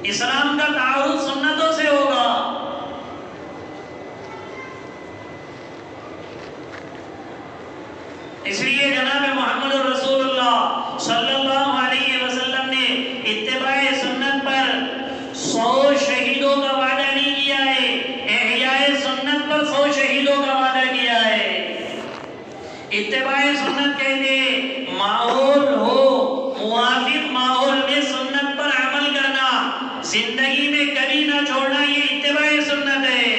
इस्लाम का तारुफ सुन्नतों से होगा। इसलिए जनाब मोहम्मद रसूलुल्लाह सल्लल्लाहु अलैहि वसल्लम ने इत्तिबाए सुन्नत पर 100 शहीदों का वादा नहीं किया है, इहयाए सुन्नत पर 100 शहीदों का वादा किया है। इत्तिबाए सुन्नत कहते माहौल हो, मुवाफिक माहौल में सुन्नत पर अमल करना, जिंदगी में कभी ना छोड़ना, ये इत्तिबाए सुन्नत है।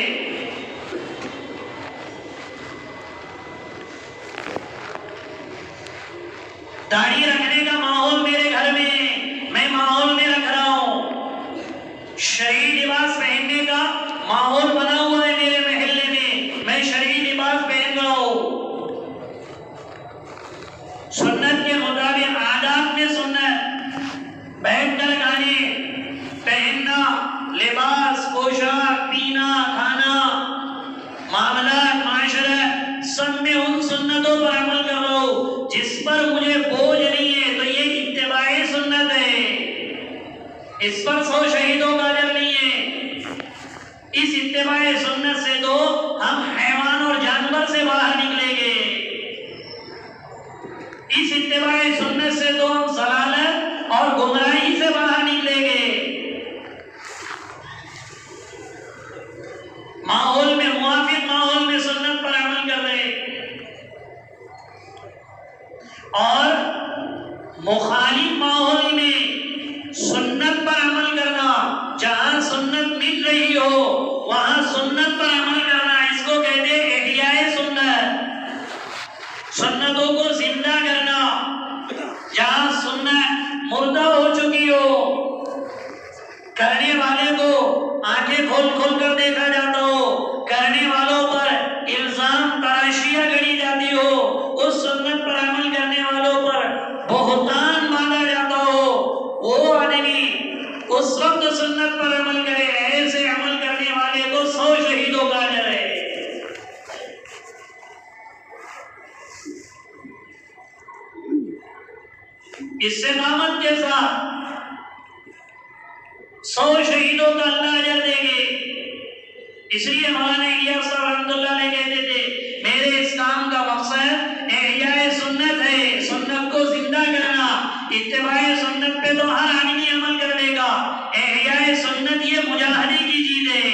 दाढ़ी रखने का माहौल मेरे घर में, मैं माहौल में रख रहा हूं। शरई लिबास पहनने का माहौल बना हुआ है मेरे महल्ले में, मैं शरई लिबास पहन रहा हूं। सुन्नत के मुताबिक आदाब में सुन्नत, बैठकर खाने पहनना, लिबास, पोशाक, पीना, खाना, मामलात, माशरत, सब में उन सुन्नतों पर अमल कर रहा हूं जिस पर मुझे बोझ नहीं है, तो ये इत्तिबाए सुन्नत है। इस पर 100 शहीदों का अजर नहीं है। इस इत्तिबाए सुन्नत से तो हम हैवान और जानवर से बाहर निकलेंगे। इस इत्तिबाए सुन्नत से तो हम ज़लालत और गुमराही से बाहर निकलेंगे। माहौल में, मुआफिक माहौल में सुन्नत पर अमल कर रहे और मुखालिफ माहौल में सुन्नत पर अमल करना, जहां सुन्नत मिट रही हो वहां सुन्नत पर अमल करना, इसको कहते हैं इहयाए सुन्नत। सुन्नतों को जिंदा करना, जहां सुन्नत मुर्दा हो चुकी हो, करने वाले को आंखें खोल खोल कर देखा जाता हो, करने वालों पर इल्जाम तराशियां गढ़ी जाती हो, उस सुन्नत पर अमल करने वालों पर बहुतान बांधा जाता हो, वो आदमी उस वक्त सुन्नत पर अमल करे। ऐसे अमल करने वाले को 100 शहीदों का अजर है। इससे नामत के साथ 100 शहीदों का अल्लाह अजर देंगे। इसलिए मौलाना इलियास साहब रहमतुल्लाह अलैह कहते थे, मेरे इस काम का मकसद इहयाए सुन्नत है, सुन्नत को जिंदा करना। इत्तिबाए सुन्नत पे तो हर आदमी अमल कर लेगा, इहयाए सुन्नत ये मुजाहिदे की चीज है।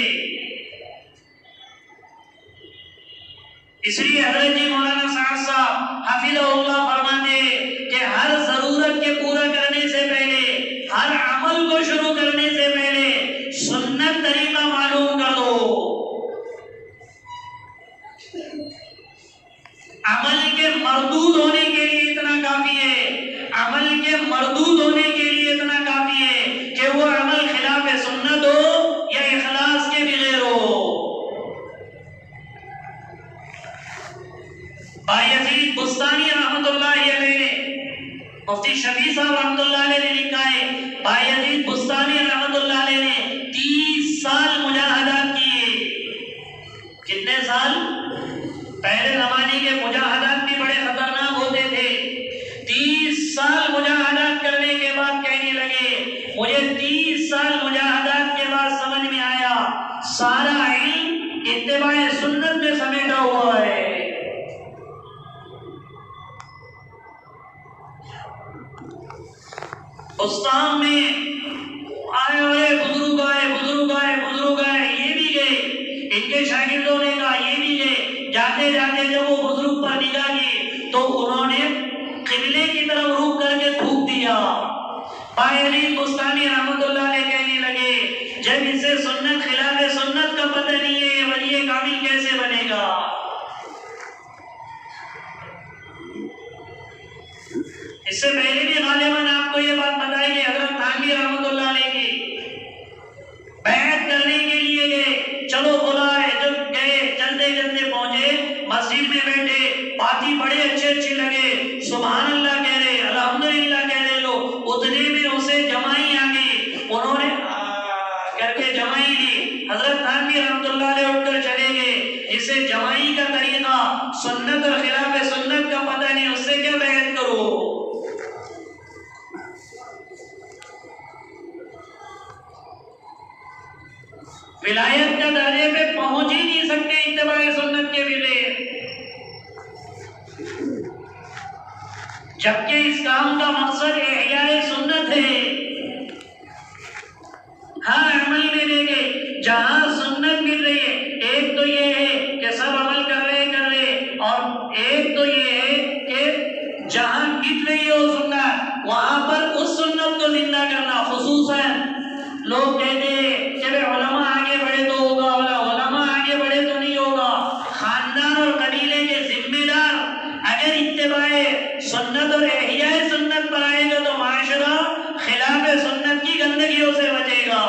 इसलिए हज़रत जी मौलाना साद साहब हफिज़हुल्लाह फरमाते कि हर जरूरत के पूरा करने से पहले, हर अमल को शुरू करने से पहले सुन्नत तरीका मालूम कर दो। अमल के मरदूद होने के लिए इतना काफी है, अमल के मरदूद होने के लिए इतना काफी है कि वो अमल खिलाफ सुन्नत हो या इखलास के बगैर हो। बायजीद बुस्तानी रहमतुल्लाह अलैह ने, मुफ्ती शफी साहब रहमतुल्लाह अलैह ने लिखा है, बायजीद बुस्तानी रहमतुल्लाह अलैह ने 30 साल मुजाहदात किए। कितने साल? पहले जमाने के मुजाहदात भी बड़े खतरनाक होते थे। 30 साल मुजाहदात करने के बाद कहने लगे, मुझे 30 साल मुजाहदात के बाद समझ में आया सारा इल्म इत्तिबाए सुन्नत में समेटा हुआ है। उस्ताद में आए वाले बुजुर्ग आए, बुजुर्ग आए, बुजुर्ग आए, ये भी गए, इनके शागिर्दों ने कहा ये भी गए। जाते जाते जब वो बुजुर्ग पर निगाह की तो उन्होंने किबले की तरफ रुख करके थूक दिया। बायजीद बुस्तानी रहमतुल्लाह अलैह कहने लगे, जब इसे सुन्नत खिलाफ सुन्नत का पता नहीं है, ये वली कामिल कैसे बनेगा? इससे पहले भी गालिबन आपको ये बात बताई कि हज़रत थानवी रहमतुल्लाह अलैह की बैत करने के लिए गए, चलो बुलाए, जब गए चलते चलते पहुंचे, मस्जिद में बैठे, बाती बड़े अच्छे लगे, सुभान अल्लाह कह रहे, अल्हम्दुलिल्लाह कह रहे लोग, उतने में उसे जमाई आ गई, उन्होंने करके जमाई ली। हज़रत थानवी रहमतुल्लाह अलैह उठकर चले गए। जिसे जमाई का तरीका सुन्नत और खिलाफ सुन्नत का पता नहीं, उससे क्या बैत करो? विलायत का दर्जे पे पहुंच ही नहीं सकते इत्तिबाए सुन्नत के बगैर, जबकि इस काम का मकसद इहयाए सुन्नत है। हाँ, अमल में देंगे जहां सुन्नत मिल रही है, एक तो ये है कि सब अमल कर रहे, और एक तो ये है कि जहां मिल रही है वो सुन्नत, वहां पर उस सुन्नत को जिंदा करना। खुसूसन लोग कहते हैं कि उलमा आगे बढ़े तो होगा, उलमा आगे बढ़े तो नहीं होगा। खानदान और कबीले के जिम्मेदार अगर इत्तिबाए सुन्नत और इहयाए सुन्नत पर आएगा तो माशरा खिलाफ सुन्नत की गंदगियों से बचेगा।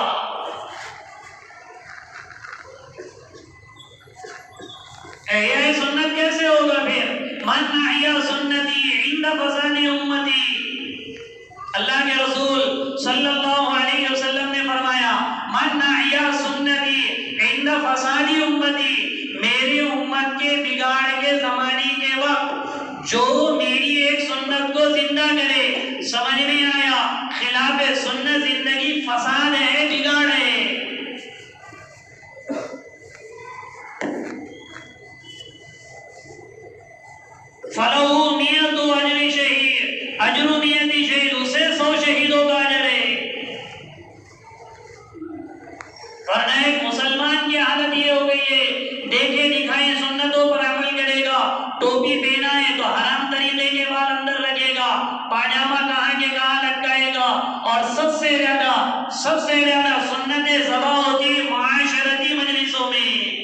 इहयाए सुन्नत कैसे होगा फिर? मन अहया सुन्नती इंद फसादी उम्मती। अल्लाह के रसूल सल्लल्लाहु अलैहि वसल्लम ने फरमाया, मन अहया सुन्नती इंद फसादी उम्मती, मेरी उम्मत के बिगाड़ के जमाने के वक्त जो मेरी एक सुन्नत को जिंदा करे। समझ में आया? खिलाफ सुन्नत जिंदगी फसाद है, बिगाड़ है। फलहू नियतु अजरी शहीद, अजरु नियति शहीद, उसे 100 शहीदों का अजर है। वरना एक मुसलमान की हालत ये हो गई है, देखे दिखाए सुन्नतों पर अमल करेगा, टोपी पहना है तो हराम तरीके के बाल अंदर रखेगा, पाजामा कहाँ के कहाँ लटकाएगा, और सबसे ज्यादा सुन्नतें ज़बा होती मुआशरती मजलिसों में।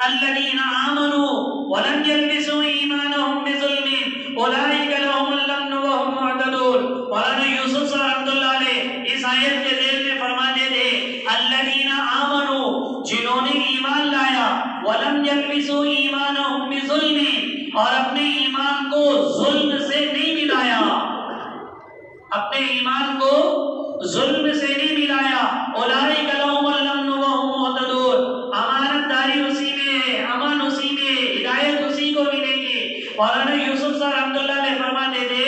अल्लज़ीना आमनू वलम यल्बिसू ईमानहुम बिज़ुल्मिन उलाइका लहुमुल अम्न व हुम मुहतदून। मौलाना यूसुफ साहब रहमतुल्लाह अलैह इस आयत के ज़ेल में फरमाते थे, अल्लज़ीना आमनू, जिन्होंने ईमान लाया, वलम यल्बिसू ईमानहुम बिज़ुल्मिन, और अपने ईमान को जुल्म से नहीं मिलाया, अपने ईमान को जुल्म से नहीं मिलाया। उलाइका लहुमुल अम्न व हुम मुहतदून, अमानतदारी उसी में है, अमन उसी में है, हिदायत उसी को मिलेगी। मौलाना यूसुफ साहब रहमतुल्लाह अलैह फरमाते थे,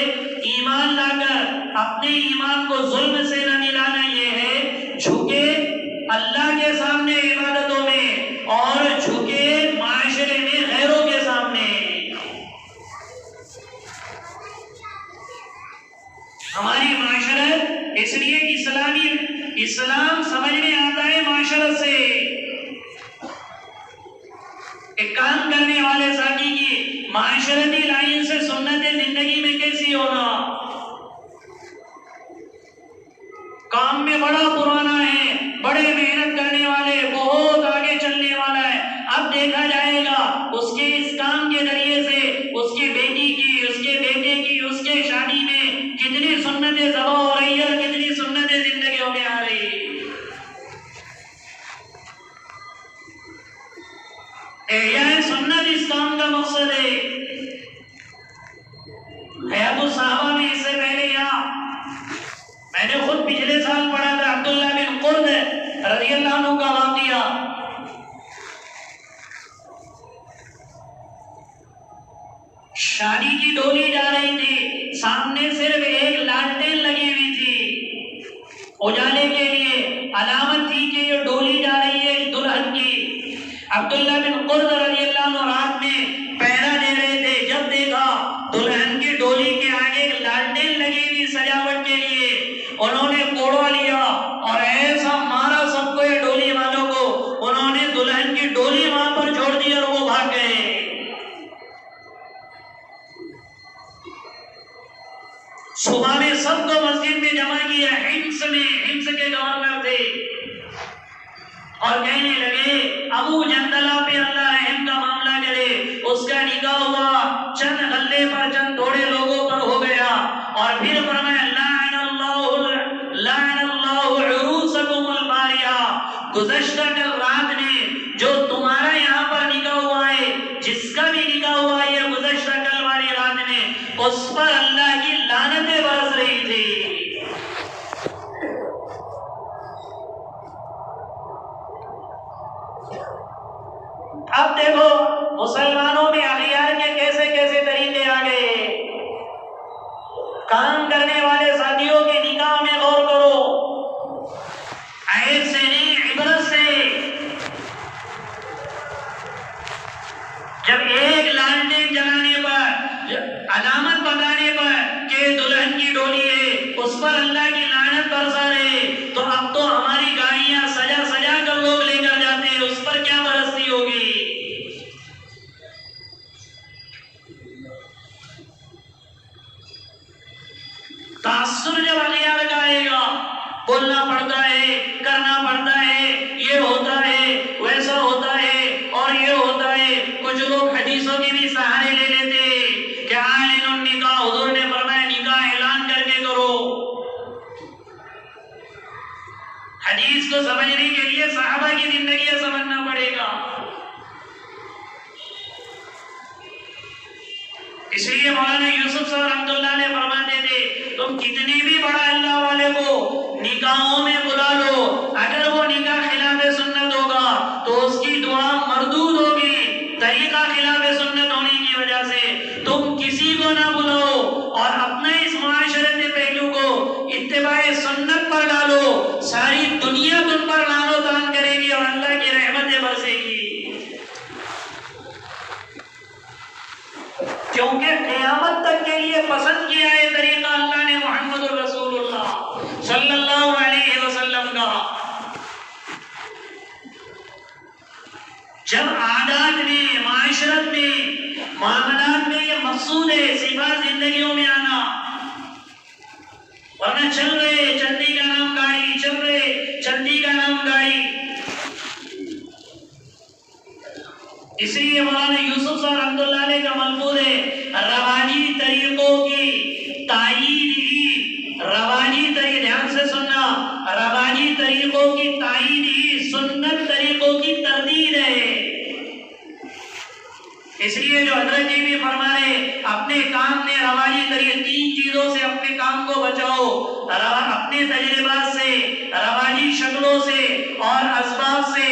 ईमान लाकर अपने ईमान को जुल्म से न मिलाना ये है झुके अल्लाह के सामने इबादतों में, और झुके माशरे में गैरों के सामने। हमारी माशरत इसलिए इस्लाम समझ में आता है माशरत से। एक काम करने वाले साथी की माशरती लाइन से सुन्नत जिंदगी में कैसी होना, काम में बड़ा पुराना है, बड़े मेहनत करने वाले, बहुत आगे चलने वाला है, अब देखा जाएगा उसके इस काम के जरिए से उसकी बेटी की, उसके बेटे की, उसके शादी में कितनी सुन्नतें ज़बा हो रही है और कितनी सुन्नतें जिंदगियों में आ रही है। इहयाए सुन्नत इस काम का मकसद है। हयातुल सहाबा में इससे पहले यहाँ मैंने खुद पिछले साल पढ़ा था अब्दुल्लाह बिन कुर्द रज़ियल्लाहु अन्हु का वाक़िया। शादी की डोली जा रही थी, सामने सिर्फ एक लालटेन लगी हुई थी उजाले के लिए, अलामत थी कि ये डोली जा रही है दुल्हन की। अब्दुल्लाह बिन कुर्द रज़ियल्लाहु अन्हु रात में पहरा दे रहे थे, जब देखा दुल्हन की डोली के आगे एक लालटेन लगी हुई सजावट के लिए, उन्होंने कोड़वा लिया और ऐसा मारा सबको, ये डोली वालों को, उन्होंने दुल्हन की डोली वहां पर छोड़ दी और वो भाग गए। सुबह में सबको मस्जिद में जमा किया, हिम्स के गवर्नर थे, और कहने लगे अबू जंदला पे अल्लाह रहम का मामला करे। उसका निकाह हुआ, चंद गल्ले पर चंद थोड़े लोगों पर हो गया, और फिर फरमाया लाअनल्लाहु उरूसकुमुल बारिया, गुज़श्ता कल रात में जो तुम्हारा यहाँ पर निकाह हुआ है, जिसका भी निकाह हुआ है गुज़श्ता कल वाली रात में, उस पर अल्लाह की लानतें बरस रही थी। अब देखो मुसलमानों में अखियार के कैसे कैसे तरीके आ गए। काम करने वाले साथियों के निकाह में गौर करो, जब एक लालटेन जलाने पर, अलामत बताने पर कि दुल्हन की डोली है, उस पर अल्लाह की लानत बरसा रहे, तो अब तो हमारी गाड़ियां सजा सजा कर लोग लेकर जाते हैं, उस पर क्या बरसती होगी। तासुर जब अगियार का आएगा, बोलना पड़ता है, करना पड़ता है, ये होता है, वैसा होता है और ये होता है। कुछ लोग हदीसों के भी सहारे ले लेते हैं कि आलिनुन निकाह, हुजूर ने फरमाया निकाह ऐलान करके करो। हदीस को समझने के लिए सहाबा की जिंदगी समझना पड़ेगा। इसलिए मौलाना यूसुफ साहब रहमतुल्लाह ने फरमाते थे, तुम कितने भी बड़ा अल्लाह वाले को निकाहों में बुला लो, अगर वो निकाह खिलाफ सुन्नत होगा तो उसकी दुआ मरदूद होगी, तरीका खिलाफ सुन्नत होने की वजह से। तुम किसी को ना बुलाओ और अपने इस मुआशरती पहलू को इत्तिबाए सुन्नत पर डालो, सारी दुनिया तुम पर लानो तान करेगी और अल्लाह की रहमतें बरसेगी। क्योंकि क़यामत तक के लिए पसंद किया है तरीका अल्लाह ने मोहम्मद रसूलुल्लाह सल्लल्लाहु अलैहि वसल्लम का। जब आदात में, माशरत में, मामलात में ये मकसूद है सिफात जिंदगियों में आना, वरना चल रहे चंदी का नाम गाड़ी, चल रहे चंदी का नाम गाड़ी। इसलिए मौलाना यूसुफ साहब रहमतुल्लाह अलैह का मलफूज है, रवाजी तरीकों की तायीद ही, रवाजी तरीके, ध्यान से सुनना, रवाजी तरीकों की तायीद ही सुन्नत तरीकों की तरदीद है। इसलिए जो हजरत जी भी फरमा रहे, अपने काम में रवाजी तरीके, 3 चीजों से अपने काम को बचाओ, अपने तजर्बात से, रवाजी शक्लों से और असबाब से,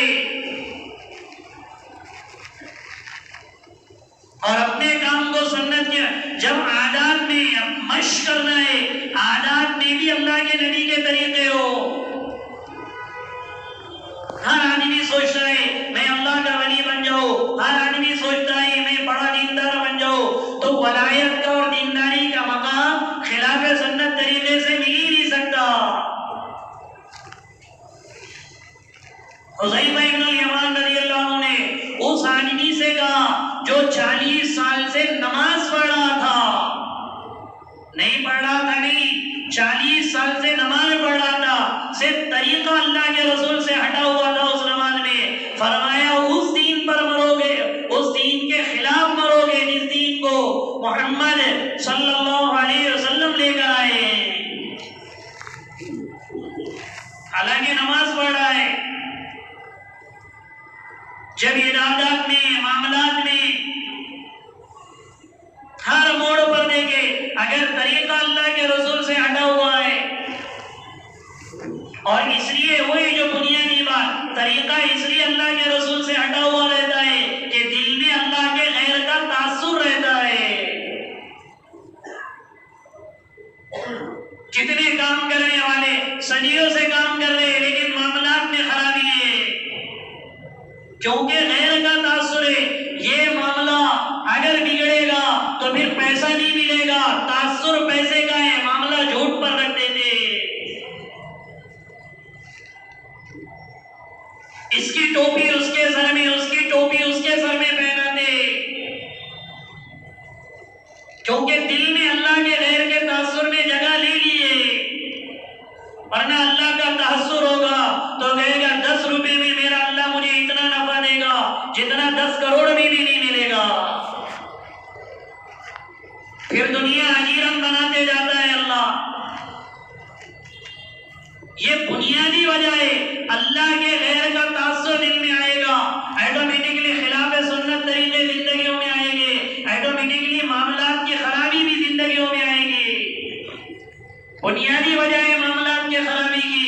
और अपने काम को सुन्नत किया। जब आदात में मश्क करना है, आदात में भी अल्लाह के नबी के तरीके हो। हर आदमी सोचता है मैं अल्लाह का वली बन जाऊं, हर आदमी सोचता है मैं बड़ा दीनदार बन जाऊं, तो वलायत का और दीनदारी का मकाम खिलाफ सुन्नत तरीके से मिल ही नहीं सकता। हुज़ैफा इब्न यमान रज़ियल्लाहु अन्हु ने उस आदमी से कहा जो 40 साल से नमाज पढ़ रहा था, नहीं पढ़ रहा था, नहीं 40 साल से नमाज पढ़ रहा था, सिर्फ तरीका अल्लाह के रसूल से हटा हुआ था उस नमाज में। फरमाया उस दीन पर मरोगे, उस दीन के खिलाफ मरोगे जिस दीन को मोहम्मद सल्लल्लाहु अलैहि वसल्लम लेकर आए। हालांकि नमाज पढ़ रहा है। जब इबादत में, मामलात में, हर मोड़ पर देखे, अगर तरीका अल्लाह के रसूल से हटा हुआ है, और इसलिए वही जो बुनियादी बात, तरीका इसलिए अल्लाह के रसूल से हटा हुआ रहता है कि दिल में अल्लाह के गैर का तासुर रहता है। कितने काम करने वाले सदियों से काम कर रहे हैं, लेकिन मामलात में खराबी है, क्योंकि गैर का तासुर है। ये मामला अगर बिगड़ेगा तो फिर पैसा नहीं मिलेगा, तासुर पैसे का है, मामला झूठ पर रख देते। इसकी टोपी उसके सर में, उसकी टोपी उसके सर में पहनाते, क्योंकि दिल में अल्लाह के गैर के तासुर ने जगह ले ली है। वरना अल्लाह का तासुर होगा तो कहेगा 10 रुपए में मेरा अल्लाह मुझे इतना नफा देगा जितना 10 करोड़ में भी नहीं मिलेगा। फिर दुनिया अजीरन बनाते जाता है अल्लाह। ये बुनियादी वजह है। अल्लाह के गैर का तासुर दिल में आएगा, ऑटोमेटिकली खिलाफ सुन्नत तरीके जिंदगियों में आएंगे, ऑटोमेटिकली मामलात की खराबी भी जिंदगियों में आएगी। बुनियादी वजह है मामलात की खराबी की।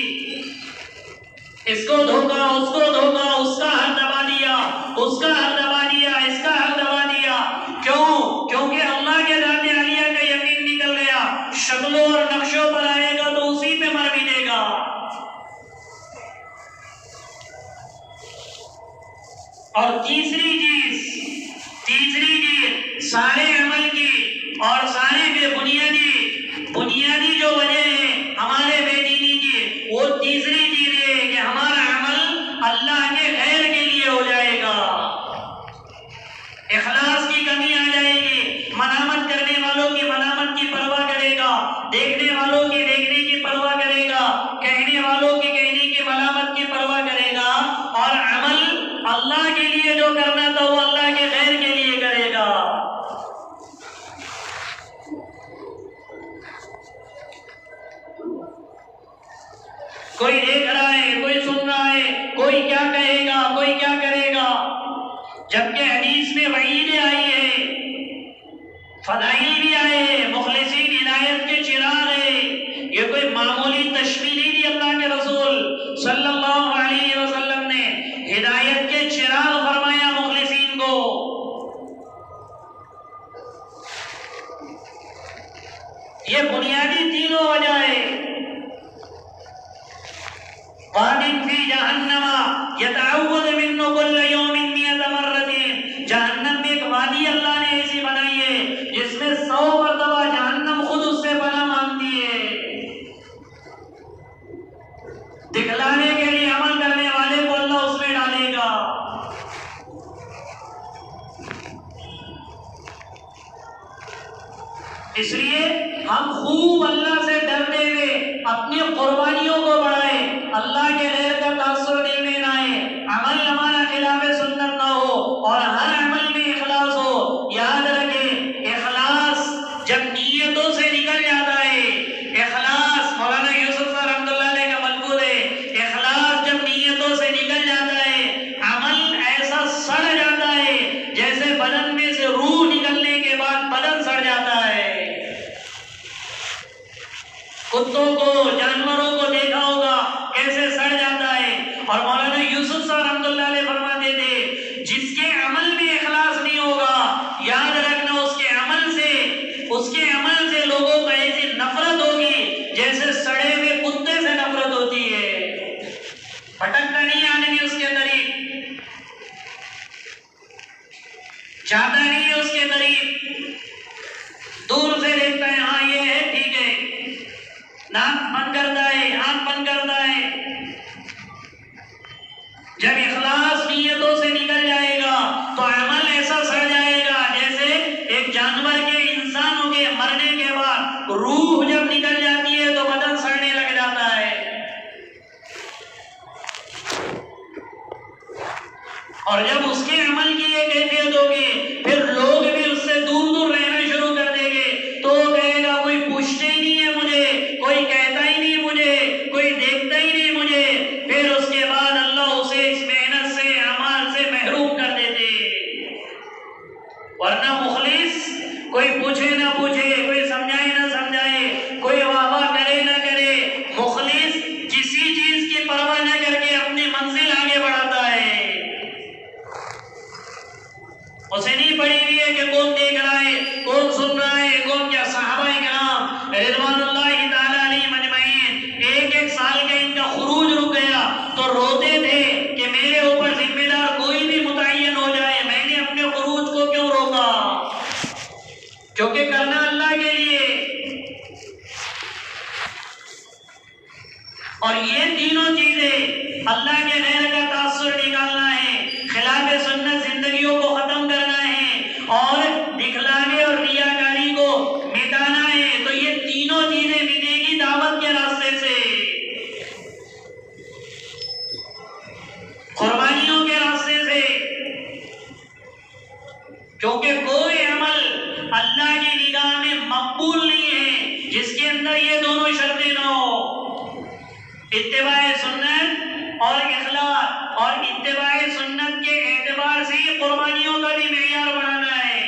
इसको धोखा, उसको धोखा, उसका हक दबा दिया, उसका हक दबा दिया, इसका हक दबा दिया। क्यों? क्योंकि अल्लाह के ज़ात आलिया का यकीन निकल गया, शक्लों और नक्शों पर आएगा तो उसी पे मर मिलेगा। और तीसरी चीज तीसरी चीज सारे अमल की और सारे के बुनियादी जो वजह है हमारे बेदीनी की, वो तीसरी चीज है कि हमारा अमल अल्लाह के खैर के लिए हो जाएगा। इखलास की कमी आ जाएगी, मलामत करने वालों की मलामत की परवाह करेगा, देखने वालों की देखने की परवाह करेगा, कहने वालों की कहने की मलामत की परवाह करेगा, और अमल अल्लाह के लिए जो करना था वो अल्लाह के खैर के लिए करेगा। कोई देख रहा है, कोई सुन रहा है, कोई क्या कहेगा, कोई क्या करेगा, जबकि हदीस में वईद आई है, फदाइल भी आए हैं, मुखलिसीन हिदायत के चिराग है। ये कोई मामूली तशबीह नहीं दी अल्लाह के रसूल सल्लल्लाहु अलैहि वसल्लम ने, हिदायत के चिराग फरमाया मुखलिसीन को। ये बुनियादी तीनों वजह है। वादिन फी जहन्नमा यतअव्वद मिन्हु कुल्ल यौमिन मियत मर्रतिन, जहन्नम में एक वादी अल्लाह ने ऐसी बनाई है जिसमें 100 मरतबा जहन्नम खुद उससे पनाह मांगती है। दिखलाने के लिए अमल करने वाले को अल्लाह उसमें डालेगा। इसलिए हम खूब अल्लाह से डरते हुए अपनी कुर्बानियों को बढ़ाएं, अल्लाह के गैर का तासुर दिल में ना आए, अमल हमारा खिलाफ सुन्नत ना हो और हर अमल में इखलास हो। याद रखें, इखलास जब नीयतों से निकल जाता है, इखलास मौलाना यूसुफ रहमतुल्लाह अलैह का मलफूज है, इखलास जब नीयतों से निकल जाता है, अमल ऐसा सड़ जाता है जैसे बदन में से रूह निकलने के बाद बदन सड़ जाता है। कुत्तों को, जानवरों को देखा होगा कैसे सड़ जाता है। और मौलाना यूसुफ साहब रहमतुल्लाह अलैह फरमाते थे, जिसके अमल में इखलास नहीं होगा, याद रखना उसके अमल से लोगों को ऐसी नफरत होगी जैसे सड़े हुए कुत्ते से नफरत होती है। भटकता नहीं आदमी उसके करीब, जाता नहीं है उसके करीब, दूर से देखता है, हाँ ये है, ठीक है, नाक बंद करता है, आंख बंद करता है। जब इखलास नीयतों से निकल जाएगा तो अमल ऐसा सड़ जाएगा जैसे एक जानवर के, इंसानों के मरने के बाद रूह जब निकल जाती है तो बदन सड़ने लग जाता है। और जब उसके अमल की ये कैफियत होगी, फिर लोग भी उससे दूर दूर रहना शुरू कर देंगे। तो कहेगा कोई पूछते ही नहीं है मुझे, कोई कहता ही नहीं मुझे, कोई देखता ही नहीं मुझे। फिर उसके बाद अल्लाह उसे इस मेहनत से, अमाल से महरूम कर देते। वरना मुखलिस कोई पूछे ना पूछे, कोई समझाए ना समझाए, कोई वाह करे ना करे, मुखलिस किसी चीज की परवाह न करके अपनी मंजिल आगे बढ़ाता है। उसे नहीं पड़ी हुई है कि कौन देख रहा है, कौन सुन रहा है, कौन क्या। सहाबाए किराम रिज़वानुल्लाहि ताला अलैहिम अजमईन एक एक साल का इनका खुरूज रुक गया तो रोते थे कि मेरे ऊपर जिम्मेदार कोई भी मुतय्यन हो जाए, मैंने अपने खुरूज को क्यों रोका, क्योंकि करना अल्लाह के लिए। और ये तीनों चीजें, अल्लाह के गैर का तासुर निकालना है, खिलाफ सुन्नत जिंदगियों को खत्म करना है और दिखलाने और रियाकारी को मिटाना है, तो ये तीनों चीजें मिलेगी दावत के रास्ते से, कुर्बानियों के रास्ते से। क्योंकि कोई अमल अल्लाह की निगाह में मकबूल नहीं है जिसके अंदर ये दोनों शर्तें ना हो, इत्तिबाए सुन्नत और इखलास। और इत्तिबाए सुन्नत के एतबार से ही कुर्बानियों का भी मेयार बढ़ाना है।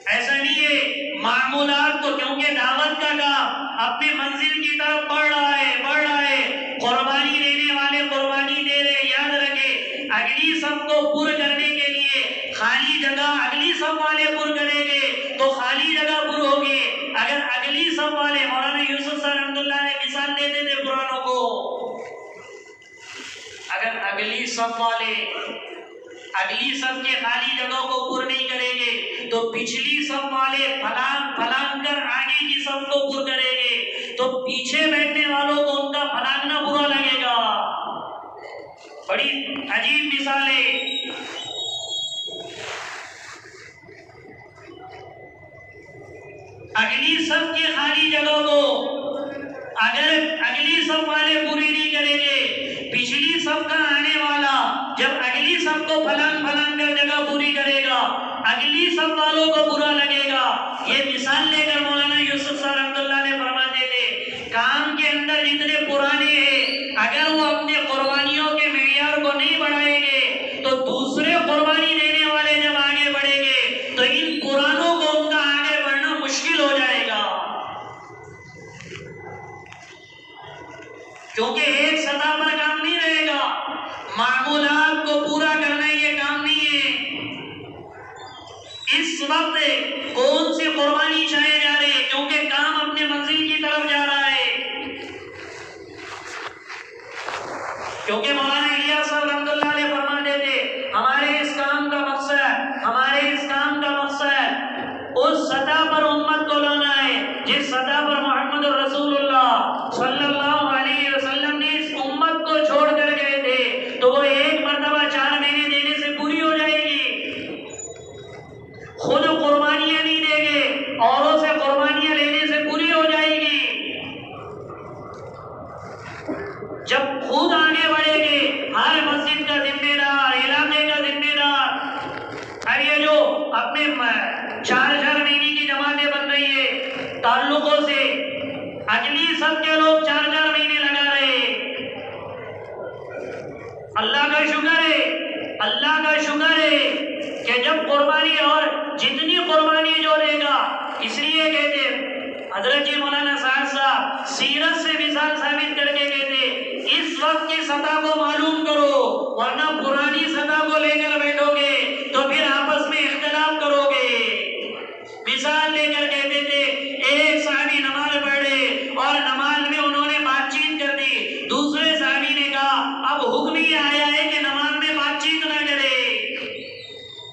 ऐसा नहीं है मामूलात को, क्योंकि दावत का काम अपने मंजिल की तरफ बढ़ रहा है, कुर्बानी देने वाले कुर्बानी दे रहे। याद रखे, अगली सब को पूर्ण करने के लिए खाली जगह अगली सब वाले पूर्ण करेंगे तो खाली जगह पूर्ण होगी। अगर अगली सब वाले, मौलाना यूसुफ साहब रहमतुल्लाह ने मिसाल देते थे पुरानों को, अगर अगली सब वाले अगली सब के खाली जगहों को पूर्ण नहीं करेंगे तो पिछली सब वाले फलांग फलांग कर आगे की सब को पूर्ण करेंगे तो पीछे बैठने वालों को उनका फलांगना बुरा लगेगा। बड़ी अजीब मिसालें। अगली सब के खाली जगहों को अगर अगली सब वाले पूरी नहीं करेंगे, पिछली सब का आने वाला जब अगली सब को फलांग फलांग कर जगह पूरी करेगा, अगली सब वालों को बुरा लगेगा। ये मिसाल लेकर मौलाना यूसुफ साहब रहमतुल्लाह ने फरमाते थे, काम के अंदर जितने पुराने हैं अगर वो अपने कुर्बानियों के मेयार को नहीं बढ़ाएंगे तो दूसरे कुर्बानी देने वाले जब आगे बढ़ेंगे तो इन पुरानों को उनका आगे बढ़ना मुश्किल हो जाएगा, क्योंकि एक सतह पर काम नहीं रहेगा। मामूलात को पूरा करना ये काम नहीं है। इस वक्त कौन सी कुर्बानी चाहे जा रही है, क्योंकि काम अपने मंजिल की तरफ जा रहा है। क्योंकि मौलाना इलियास साहब रहमतुल्लाह अलैह फरमाते थे, हमारे इस काम का मकसद उस सतह पर उम्मत को लाना है जिस सतह पर मोहम्मद रसूलुल्लाह सल्लल्लाहु अलैहि वसल्लम ने इस उम्मत को छोड़ कर गए थे, तो वो एक मर्तबा 4 महीने देने से पूरी हो जाएगी। खुद कुर्बानियां नहीं देंगे, औरों से कुर्बानियां लेने से पूरी हो जाएगी। जब खुद आगे बढ़ेंगे, हर मस्जिद का जिम्मेदार, इलाके का जिम्मेदार, अब ये जो अपने 4-4 महीने की जमातें बन रही है ताल्लुकों से, अगली सब के लोग 4-4 महीने लगा रहे। अल्लाह का शुक्र है कि जब कुर्बानी और जितनी कुर्बानी जो देगा, इसलिए कहते हजरत जी मौलाना साहब सीरत से मिसाल साबित करके कहते, इस वक्त की सतह को मालूम करो, वरना पुरानी सतह को लेकर बैठोगे तो फिर आपस में इख्तिलाफ करोगे। मिसाल लेकर कहते थे, एक साहबी नमाज पढ़े और नमाज में उन्होंने बातचीत कर दी, दूसरे साहबी ने कहा अब हुक्म ही आया है कि नमाज में बातचीत ना करे।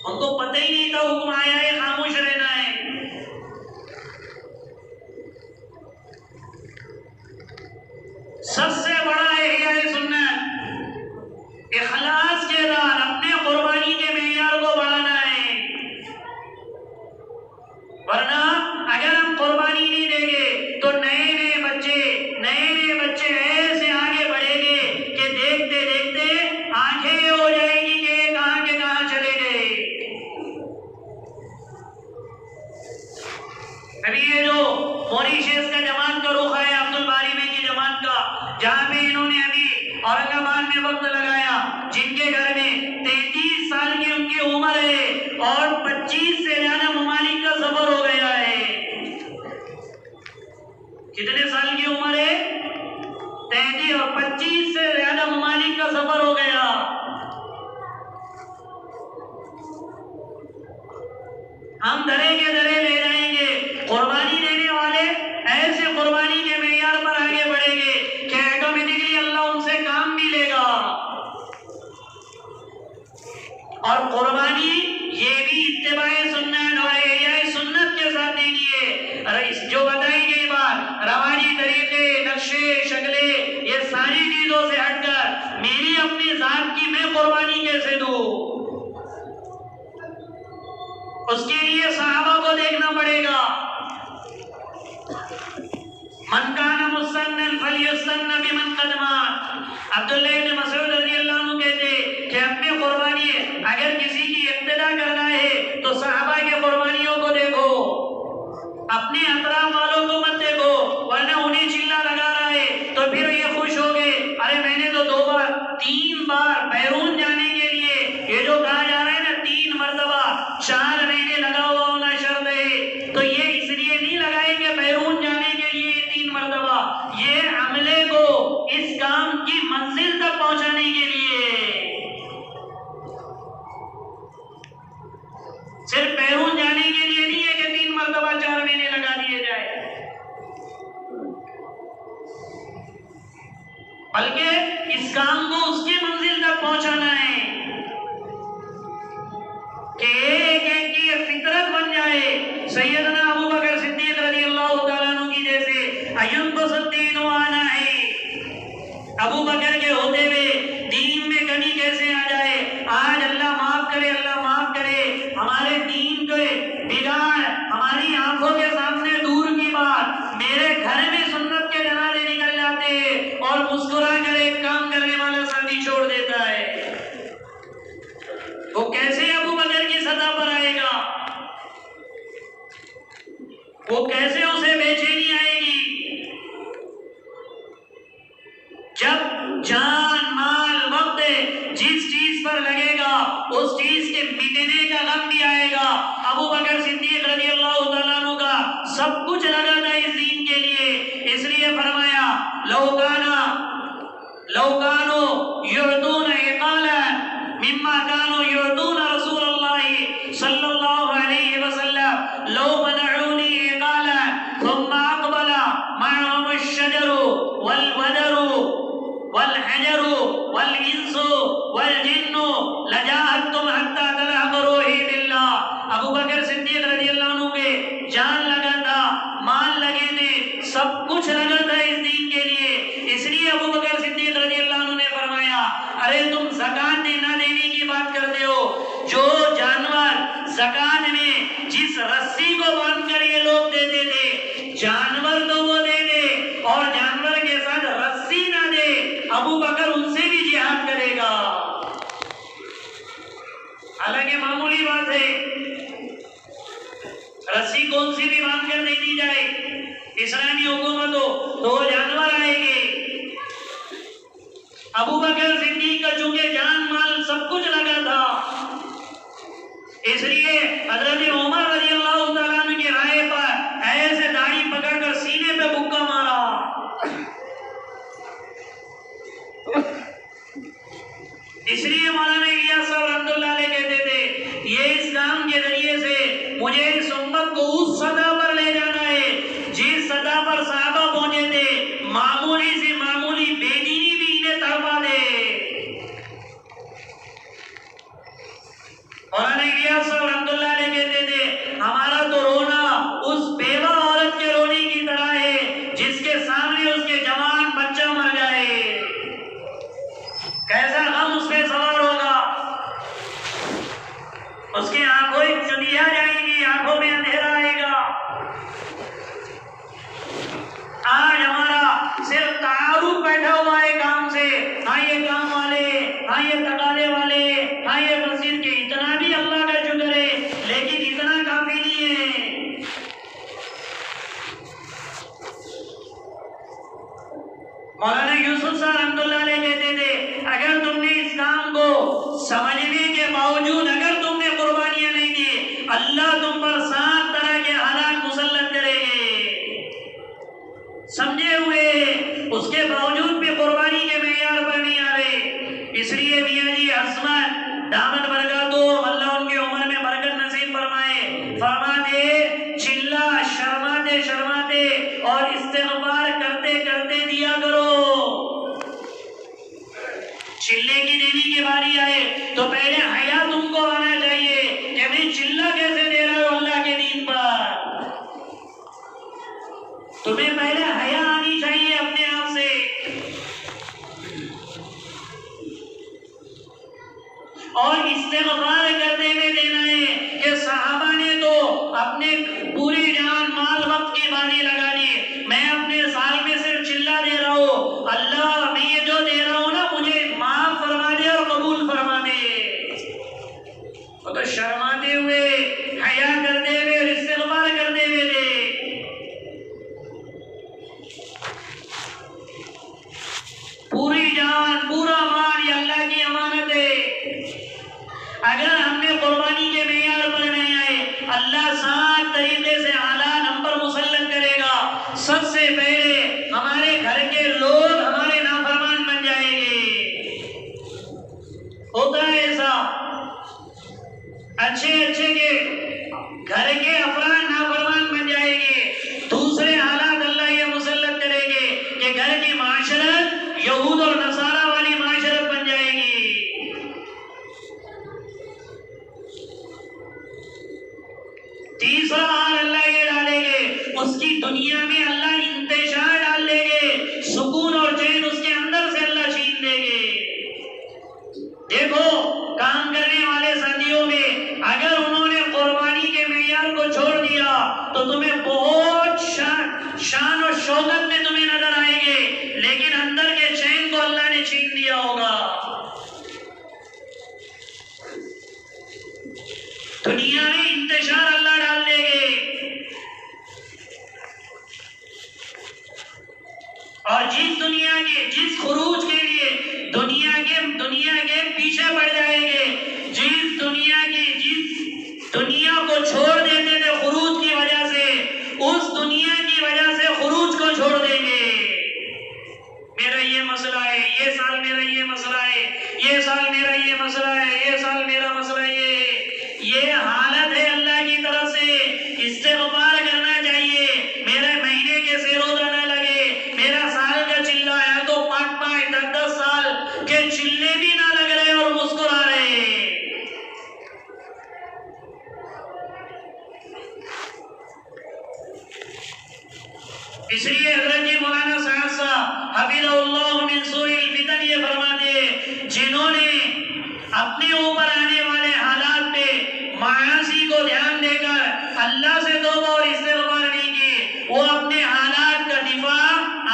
उनको पता ही नहीं था हुक्म आया है खामोश रहना है। सबसे बड़ा इहयाए सुन्नत इखलास के साथ अपने कुर्बानी के मेयार को बढ़ाना है, वरना अगर हम कुर्बानी नहीं देंगे तो नए नए बच्चे ऐसे आगे बढ़ेंगे कि देखते देखते आंखें हो जाएगी कि कहां के कहां चले गए। अभी ये जो मॉरिशस का जमात का रुख है अब्दुल बारी में की जमात का, जहां पे इन्होंने अभी औरंगाबाद में वक्त लगाया, जिनके घर में 33 साल की उनकी उम्र है और 25 से ज्यादा ममालिक का सफर हो गया है। कितने साल की उम्र है? 33 और 25 से ज्यादा ममालिक का सफर हो गया। हम धरे के धरे ले जाएंगे। कुर्बानी देने वाले ऐसे कुर्बानी के मेयार पर आगे बढ़ेंगे कि ऑटोमेटिकली अल्लाह उनसे काम भी लेगा। और कुर्बानी ये भी इत्तिबाए सुन्नत और इहयाए सुन्नत के साथ देनी है। जो बताई गई बात, रवाजी तरीके, नक्शे, शक्ले, ये सारी चीजों से हटकर मेरी अपनी जात की मैं कुर्बानी कैसे दूं, उसके लिए सहाबा को देखना पड़ेगा। मन कान मुस्तन्नन फलियस्तन्न बिमन कद मात। अब्दुल्लाह इब्न मसऊद रज़ियल्लाहु अन्हु कहते कि अपनी कुर्बानी अगर किसी की इक्तिदा करना है तो सहाबा के कुर्बानियों को देखो, अपने अतराफ वालों को मत देखो, वरना उन्हें चिल्ला लगा रहा है तो फिर ये खुश हो गए, अरे मैंने तो 2 बार 3 बार बैरून जाने के लिए, ये जो कहा जा रहा है ना 3 मर्तबा 4 महीने लगा हुआ होना शर्त है, तो ये इसलिए नहीं लगाएंगे बैरून जाने के लिए 3 मर्तबा, ये अमले को इस काम की मंजिल तक पहुंचाने के लिए, सिर्फ बैरून जाने के लिए नहीं है कि 3 मर्तबा 4 महीने लगा दिए जाए, बल्कि इस काम को उसकी मंजिल तक पहुंचाना है। कि एक एक की फितरत बन जाए। सैयदना अबू बकर सिद्दीक रज़ियल्लाहु तआला अन्हु की जैसे अयुब्बसुद्दीन वाना है, अबू बकर के होते हुए दीन में कमी कैसे आ जाए। आज अल्लाह माफ करे, अल्लाह माफ करे, हमारे दीन के बिगाड़ हमारी आंखों के सामने दूर की बात, मेरे घर में सुन्नत के जनाजे निकल जाते और मुस्कुरा कर एक काम करने वाला शादी छोड़ देता है। वो कैसे अबू बकर की सतह पर आएगा, वो कैसे उसे बेचैनी आएगी। जब जान माल वक्त जिस चीज पर लगेगा उस चीज के मिटने का गम भी आएगा। अबू बकर सिद्दीक रज़ियल्लाहु तआला अन्हु का सब कुछ लगा था इस दीन के लिए, इसलिए फरमाया लौकानो युअतून इकाला मिम्मा कानो युअतून रसूलुल्लाह सल्लल्लाहु अलैहि वसल्लम लौ मनऊनी इकाला थुम्मा अक़बला मअहुम अश-शजरु वल वदरु वल हजरु वल इंसु वल जिन्नु लजाअतुम हत्ता तलहक़ू रूही बिल्लाह। अबू बकर सिद्दीक रज़ियल्लाहु अन्हु के जान लगा था, माल लगे थे, सब कुछ लगा था इस दीन के लिए, इसलिए अबू बकर सिद्दीक रज़ियल्लाहु अन्हु ने फरमाया, अरे तुम ज़कात देना देने की बात करते हो, जो जानवर ज़कात में जिस रस्सी को बांधकर ये लोग देते थे, जानवर तो वो दे दे और जानवर के साथ रस्सी ना दे, अबू बकर उनसे भी जिहाद करेगा। हालांकि मामूली बात है, रस्सी कौन सी भी बांधकर दे दी जाए, इस्लामी हुकूमत हो तो वो जानवर आएंगे। अबू बकर सिद्दीक का चूंकि जान माल सब कुछ लगा था, इसलिए हजरत उमर रज़ियल्लाहु तआला अन्हु की राय पर ऐसे दाढ़ी पकड़कर सीने पे मुक्का मारा। इसलिए मौलाना इलियास साहब रहमतुल्लाह अलैह कहते थे, ये इस काम के जरिए से मुझे इस उम्मत को उस सतह पर ले जाना है जिस सतह पर सहाबा पहुंचे थे, मामूली से मामूली बेदीनी भी इन्हें तड़पा दे। मौलाना इलियास साहब रहमतुल्लाह अलैह कहते थे, हमारा तो रोना उस बेवा औरत के रोने की तरह है जिसके सामने उसके जवान बच्चा मर जाए, कैसा गम उस पे सवार होगा। उसकी आंखों चुनिया जाएंगी, आंखों में अंधेरा आएगा। आज हमारा सिर्फ तारुफ बैठा हुआ है काम से, हाँ ये काम वाले, हाँ ये तकाले वाले, हाँ ये मस्जिद के, इतना भी अल्लाह का शुक्र है, लेकिन इतना काफी नहीं है। मौलाना यूसुफ साहब रहमतुल्लाह अलैह कहते थे, अगर तुमने इस काम को समझने के बावजूद अगर तुमने कुर्बानियां नहीं दी, अल्लाह तुम पर 7 तरह के हालात मुसल्लत करेंगे। समझे हुए उसके बावजूद भी कुर्बानी के मेयार पर नहीं आ रहे। इसलिए मियां जी अज़मत दामद बरकतुहुम, अल्लाह उनकी उम्र में बरकत नसीब फरमाए, फरमाते चिल्ला शर्माते शर्माते और इस्तिग़फ़ार करते करते दिया करो। चिल्ले की देने की बारी आए तो पहले हया तुमको आना चाहिए कि मैं चिल्ला कैसे दे रहा हूं अल्लाह के दीन पर। तुम्हें पहले हया आनी चाहिए अपने आप से। और इस्तिग़फ़ार करते हुए देना है कि सहाबा ने तो अपने पूरी जान माल वक्त की बानी लगा ली, मैं अपने साल में सिर्फ चिल्ला दे रहा हूँ, अल्लाह मैं ये जो दे रहा हूँ ना मुझे माफ फरमा दे और कबूल फरमा दे। तो शर्माते हुए, हया करते हुए, इस्तिग़फ़ार करते हुए दे। पूरी जान पूरा माल ये अल्लाह की अमानत है। अगर हमने कुर्बानी के मेयार पर नहीं आए, अल्लाह 7 तरीके से आला नंबर मुसल्लत करेगा। सबसे पहले हमारे घर के लोग हमारे नाफरमान बन जाएंगे। होता है ऐसा, अच्छे अच्छे के घर के अफराद नाफरमान बन जाएंगे। दूसरे हालात अल्लाह ये मुसल्लत करेंगे कि घर की माशरत यहूद और नसारा वाली माशरत बन जाएगी। उसकी दुनिया में अल्लाह इंतशार डाल देंगे, सुकून और चैन उसके अंदर से अल्लाह छीन देंगे। देखो काम करने वाले साथियों में अगर उन्होंने कुर्बानी के मेयार को छोड़ दिया तो तुम्हें बहुत शान और शौकत में तुम्हें नजर आएंगे, लेकिन अंदर के चैन को अल्लाह ने छीन दिया होगा। दुनिया में इंतशार अल्लाह डाल देंगे और जिस खुरूज के लिए दुनिया के पीछे पड़ जाएंगे, जिस दुनिया को छोड़ देते थे खुरूज की वजह से, उस दुनिया की वजह से खुरूज को छोड़ देंगे। मेरा ये मसला है, ये साल मेरा ये मसला है, ये साल मेरा ये मसला है, ये साल मेरा मसला ये हालत है। अल्लाह की तरफ से इस्तिग़फ़ार करना चाहिए। मेरे महीने के से रोजा ना लगे, मेरा साल का चिल्ला है तो 5-5 10-10 साल के चिल्ले भी ना लग रहे और मुस्कुरा रहे। इसलिए हज़रत जी मौलाना साहब हफ़िज़हुल्लाह मिन सूइल फितन ये फरमाते, जिन्होंने अपने ऊपर आने वाले हालात पे मासी को ध्यान देकर अल्लाह से तौबा और इस्तिग़फ़ार नहीं की, वो अपने हालात का दिफा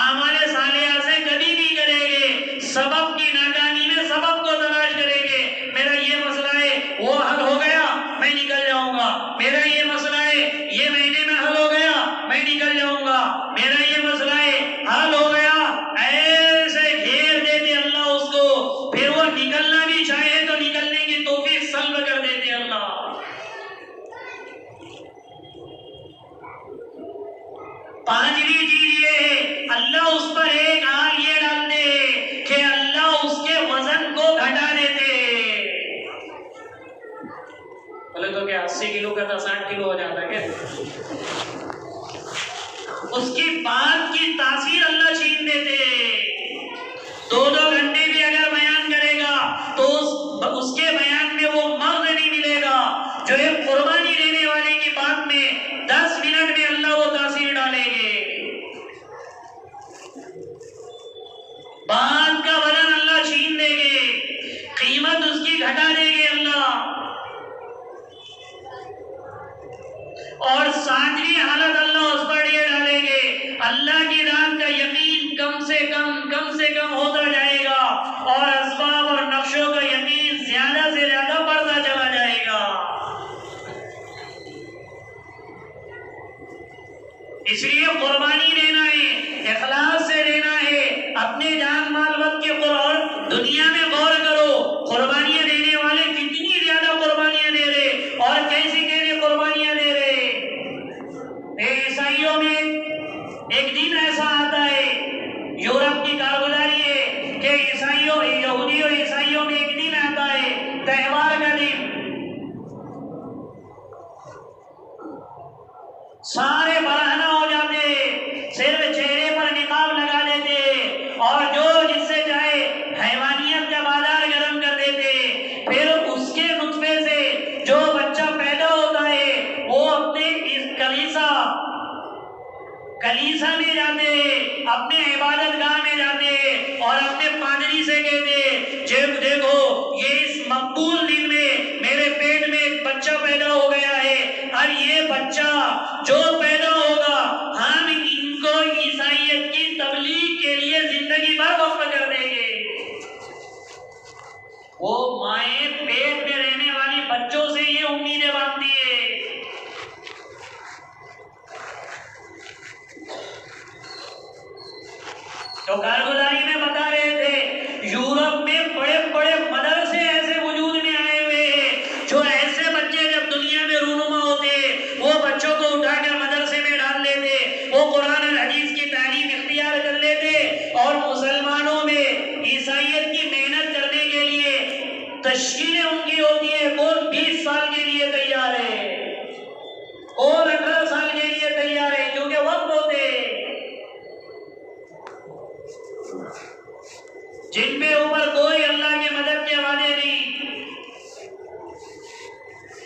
आमाले सालिहा से कभी नहीं करेंगे। सबब की नाकामी में सबब को तलाश करेंगे। मेरा ये मसला है, वो हल हो गया मैं निकल जाऊंगा, मेरा ये मसला है, ये महीने में हल हो गया मैं निकल जाऊंगा, मेरा ये मसला है हल हो गया, ऐसे घेर देते अल्लाह उसको, फिर वो निकलना भी चाहे तो निकलने की तौफीक सल्ब कर देते अल्लाह। पांचवी चीज ये है, अल्लाह उस पर एक हाल ये डाल दे कि अल्लाह उसके वजन को घटा देते। बोले तो क्या 80 किलो का था 60 किलो हो जाता क्या? उसकी बात की तासीर अल्लाह छीन देते। 2-2 घंटे भी अगर बयान करेगा तो उसके बयान में वो मर्द नहीं मिलेगा जो एक कुर्बानी देने वाले की बात में 10 मिनट में अल्लाह वो तासीर डालेंगे। बात का वजन अल्लाह छीन देंगे, कीमत उसकी घटा देंगे अल्लाह। और 7वीं हालत अल्लाह उस पर ये डालेंगे, अल्लाह की रात का यकीन कम से कम होता जाएगा और असबाब और नक्शों का यकीन ज्यादा से ज्यादा बढ़ता चला जाएगा। इसलिए कुर्बानी देना है, इखलास से देना है, अपने जान माल वक्त के और दुनिया में गौर करो, कुर्बानियां देने वाले कितनी ज्यादा कुर्बानियां दे रहे और कैसी कुर्बानियां दे रहे। ईसाइयों में एक दिन ऐसा आता है, यूरोप की कारगुजारी है कि यहूदी और ईसाइयों में एक दिन आता है, त्योहार का दिन, सारे बरहना हो जाते, सिर्फ चेहरे पर निकाब लगा देते और जो जिससे चाहे हैवानियत का बाजार गर्म कर देते। फिर उसके नुत्फे से जो बच्चा पैदा होता है वो अपने इस कलीसा में जाते, अपने इबादत गाह में जाते और अपने पादरी से कहते, देखो ये इस मकबूल दिन में मेरे पेट में एक बच्चा पैदा हो गया है और ये बच्चा जो पैदा होगा हम इनको ईसाइयत की तबलीग के लिए जिंदगी भर वक्फ कर देंगे। वो माए पेट में रहने वाली बच्चों से ये उम्मीदें बांधती है। तो कारगुजारी में बता रहे थे, यूरोप में बड़े बड़े मदरसे ऐसे वजूद में आए हुए हैं जो ऐसे बच्चे जब दुनिया में रूनुमा होते वो बच्चों को उठाकर मदरसे में डाल लेते, वो कुरान और हदीस की तालीम इख्तियार कर लेते और मुसलमानों में ईसाइयत की मेहनत करने के लिए तश्कीलें उनकी होती है। कौन 20 साल के लिए तैयार है, कौन 18 साल के लिए तैयार है, क्योंकि वक्त होते जिनके ऊपर कोई अल्लाह की मदद के वादे नहीं।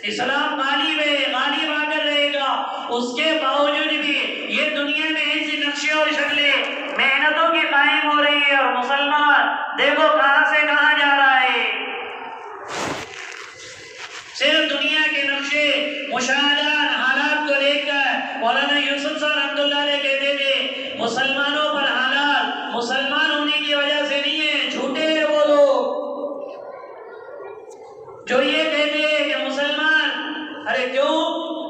इस्लाम गालिब है, गालिब आकर रहेगा, उसके बावजूद भी ये दुनिया दुनिया में ऐसी नक्शे और शक्लें मेहनतों की कायम हो रही है और मुसलमान देखो कहां से कहां जा रहा है। सिर्फ दुनिया के नक्शे मुशाहदात हालात को देखकर मौलाना यूसुफ साहब रहमतुल्लाह अलैह कहते थे मुसलमानों पर हालात मुसलमान होने की वजह से नहीं है, झूठे हैं वो लोग जो ये कहते हैं कि मुसलमान, अरे क्यों?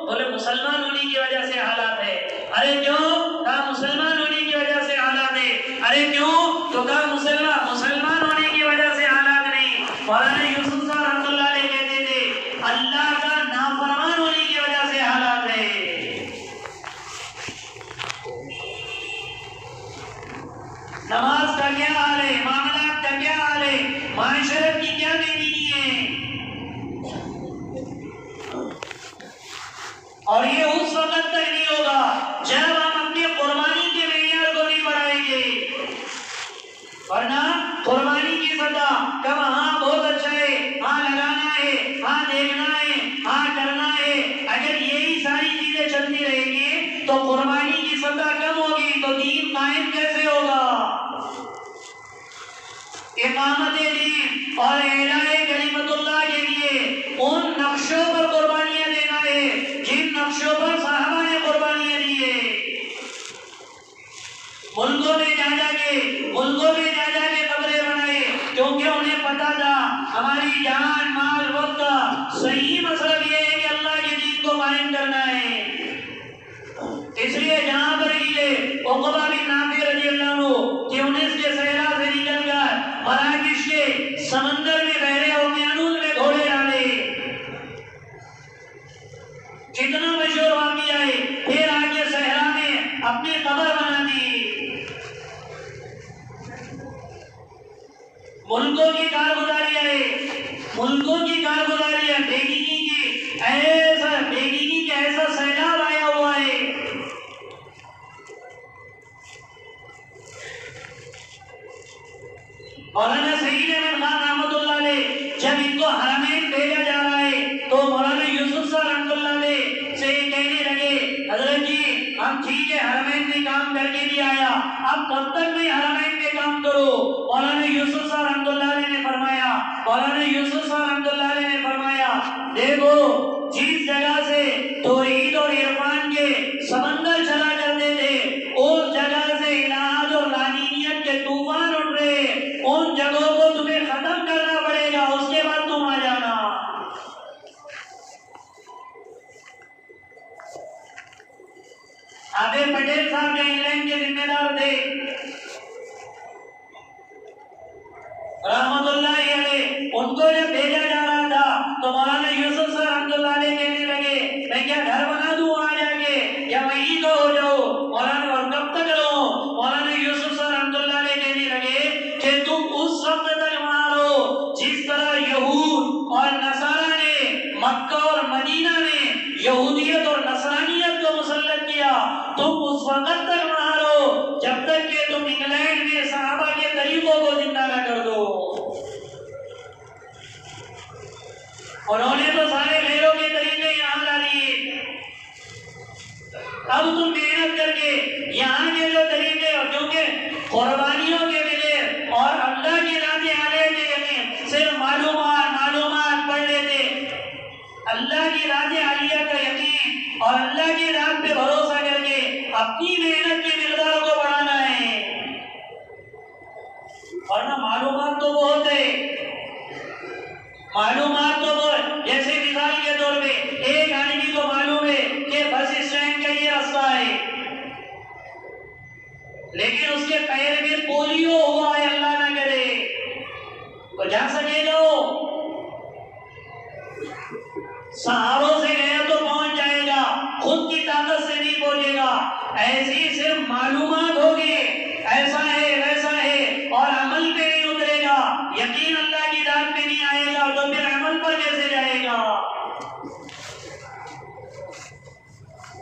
बोले मुसलमान होने की वजह से हालात है। अरे क्यों? कहा मुसलमान होने की वजह से हालात है। अरे क्यों? तो कहा मुसलमान होने की वजह से हालात नहीं। मौलाना यूसुफ साहब रहमतुल्लाह अलैह कहते थे अल्लाह का नाफरमान होने की वजह से हालात है। नमाज का क्या हाल है, मामलात का क्या हाल है, माशरत की क्या बेदीनी है। और ये उस वक्त तक नहीं होगा जब हम अपनी कुर्बानी के मेयार को नहीं बढ़ाएंगे, वरना कुर्बानी की सदा कब हाँ बहुत अच्छा है, हाँ लगाना है, हाँ देखना है, हाँ करना है, अगर यही सारी चीजें चलती रहेंगी तो कुर्बानी की सदा कम होगी तो दीन कायम कैसे होगा। इमामत दीन और इलाए कलिमतुल्लाह के लिए उन नक्शों पर कुर्बानियां देना है जिन नक्शों पर साहबा ने कुर्बानियां दी है। मुल्कों में जा जाके कब्रें बनाए क्योंकि उन्हें पता था हमारी जान माल वक्त का सही मतलब ये है कि अल्लाह के दीन को कायम करना है। इसलिए जहां पर ये उक़बा बिन नाफी रज़ियल्लाहु अन्हु ट्यूनिस के सहरा से निकलकर मराकिश के समंदर में बहरे उम्यानुल में घोड़े डाले, कितना मशहूर वाक़या है। फिर आगे सहरा में अपनी कब्र बना दी। मुल्कों की कारगुजारियां है, बेगीनी की ऐसा सैलाब आया हुआ है। मौलाना सईद अहमद खान रहमतुल्लाह अलैह जब इनको हरमैन भेजा जा रहा है तो मौलाना यूसुफ साहब रहमतुल्लाह अलैह से कहने लगे हजरत जी हम ठीक है हरमैन में काम करके भी आया, अब कब तक मैं हरमैन में काम करूं। मौलाना यूसुफ साहब रहमतुल्लाह अलैह ने फरमाया देखो जिस जगह से तौहीद और इरफान के समंदर चला करते थे उस जगह से इलाहाद और लानीनियत के तूफान उठ रहे, उन जगहों को तुम्हें खत्म करना पड़ेगा, उसके बाद तुम आ जाना। आबिद पटेल साहब जो इंग्लैंड के जिम्मेदार थे रहमतुल्लाहि अलैह, उनको जब भेजा जा रहा था तो मौलाना यूसुफ साहब रहमतुल्लाह अलैह कहने लगे मैं क्या घर बना दूं वहां जाके या वहीं तो हो जाओ। मौलाना और कब तक रहो। मौलाना यूसुफ साहब रहमतुल्लाह अलैह कहने लगे कि तुम उस वक्त तक वहां रहो जिस तरह यहूद और नसारा ने मक्का और मदीना में यहूदियत और नसरानियत को मुसल्लत किया, तुम उस वक्त तक वहां रहो जब तक कि तुम इंग्लैंड में सहाबा के तरीकों को जिंदा न कर दो। उन्होंने तो सारे गैरों के तरीके यहाँ ला दिए, अब तुम मेहनत करके यहाँ के जो तरीके और क्योंकि कुर्बानियों के बगैर और अल्लाह की राज़ी आने के यकीन सिर्फ मालूमात पढ़ लेते, अल्लाह की राज़ी आलिया का यकीन और अल्लाह की रात पे भरोसा करके अपनी मेहनत की मिक़दार को बढ़ाना है। वरना मालूमात तो बहुत है, जैसे मिसाल के तौर पे एक आदमी को मालूम है कि बस स्टैंड का ये रास्ता है, लेकिन उसके पैर में पोलियो हुआ है अल्लाह ना करे तो जा सकेगा वो? सहारों से गया तो पहुंच जाएगा, खुद की ताकत से नहीं पहुंचेगा। ऐसी सिर्फ मालूमात होगी ऐसा है वैसा है और अमल पे नहीं उतरेगा, यकीन अल्लाह की रात पे नहीं आएगा तो फिर अमल पर कैसे जाएगा।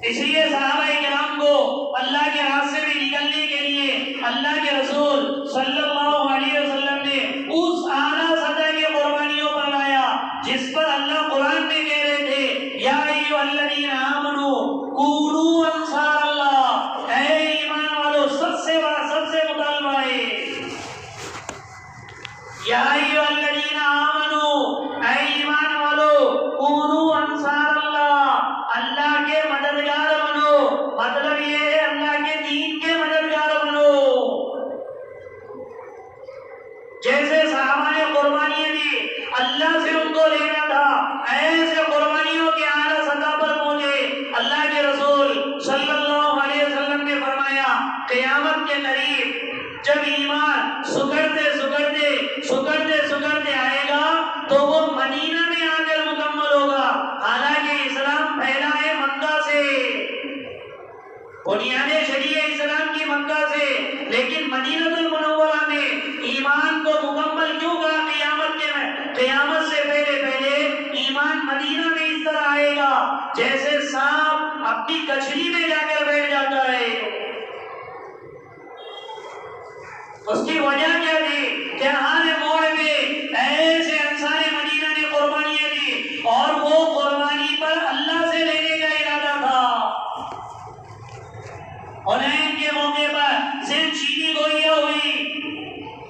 इसलिए सहाबा किराम को अल्लाह के रास्ते में निकलने के लिए अल्लाह के रसूल सल्लल्लाहु अलैहि वसल्लम ने उस आला सतह की कुर्बानियों पर लाया जिस पर अल्लाह कुरान में कह रहे थे या अय्युहल्लज़ीना आमनू कूनू अंसार अल्लाह, ऐ क़यामत के करीब जब ईमान सुगड़ते आएगा तो वो मदीना में आकर मुकम्मल होगा। हालांकि इस्लाम फैला है मक्का से, बुनियादे शरीय इस्लाम की मक्का से, लेकिन मदीनतुल मुनव्वरा में ईमान को मुकम्मल क्यों कहा? क़यामत से पहले ईमान मदीना में इस तरह आएगा जैसे सांप अपनी कचरी में जाकर बैठ जाता है। उसकी वजह क्या थी कि हर मोड़ में ऐसे अंसारे मदीना ने कुर्बानियां दी और वो कुर्बानी पर अल्लाह से लेने का इरादा था। हुनैन के मौके पर सिर्फ चीनी गोलियां हुई।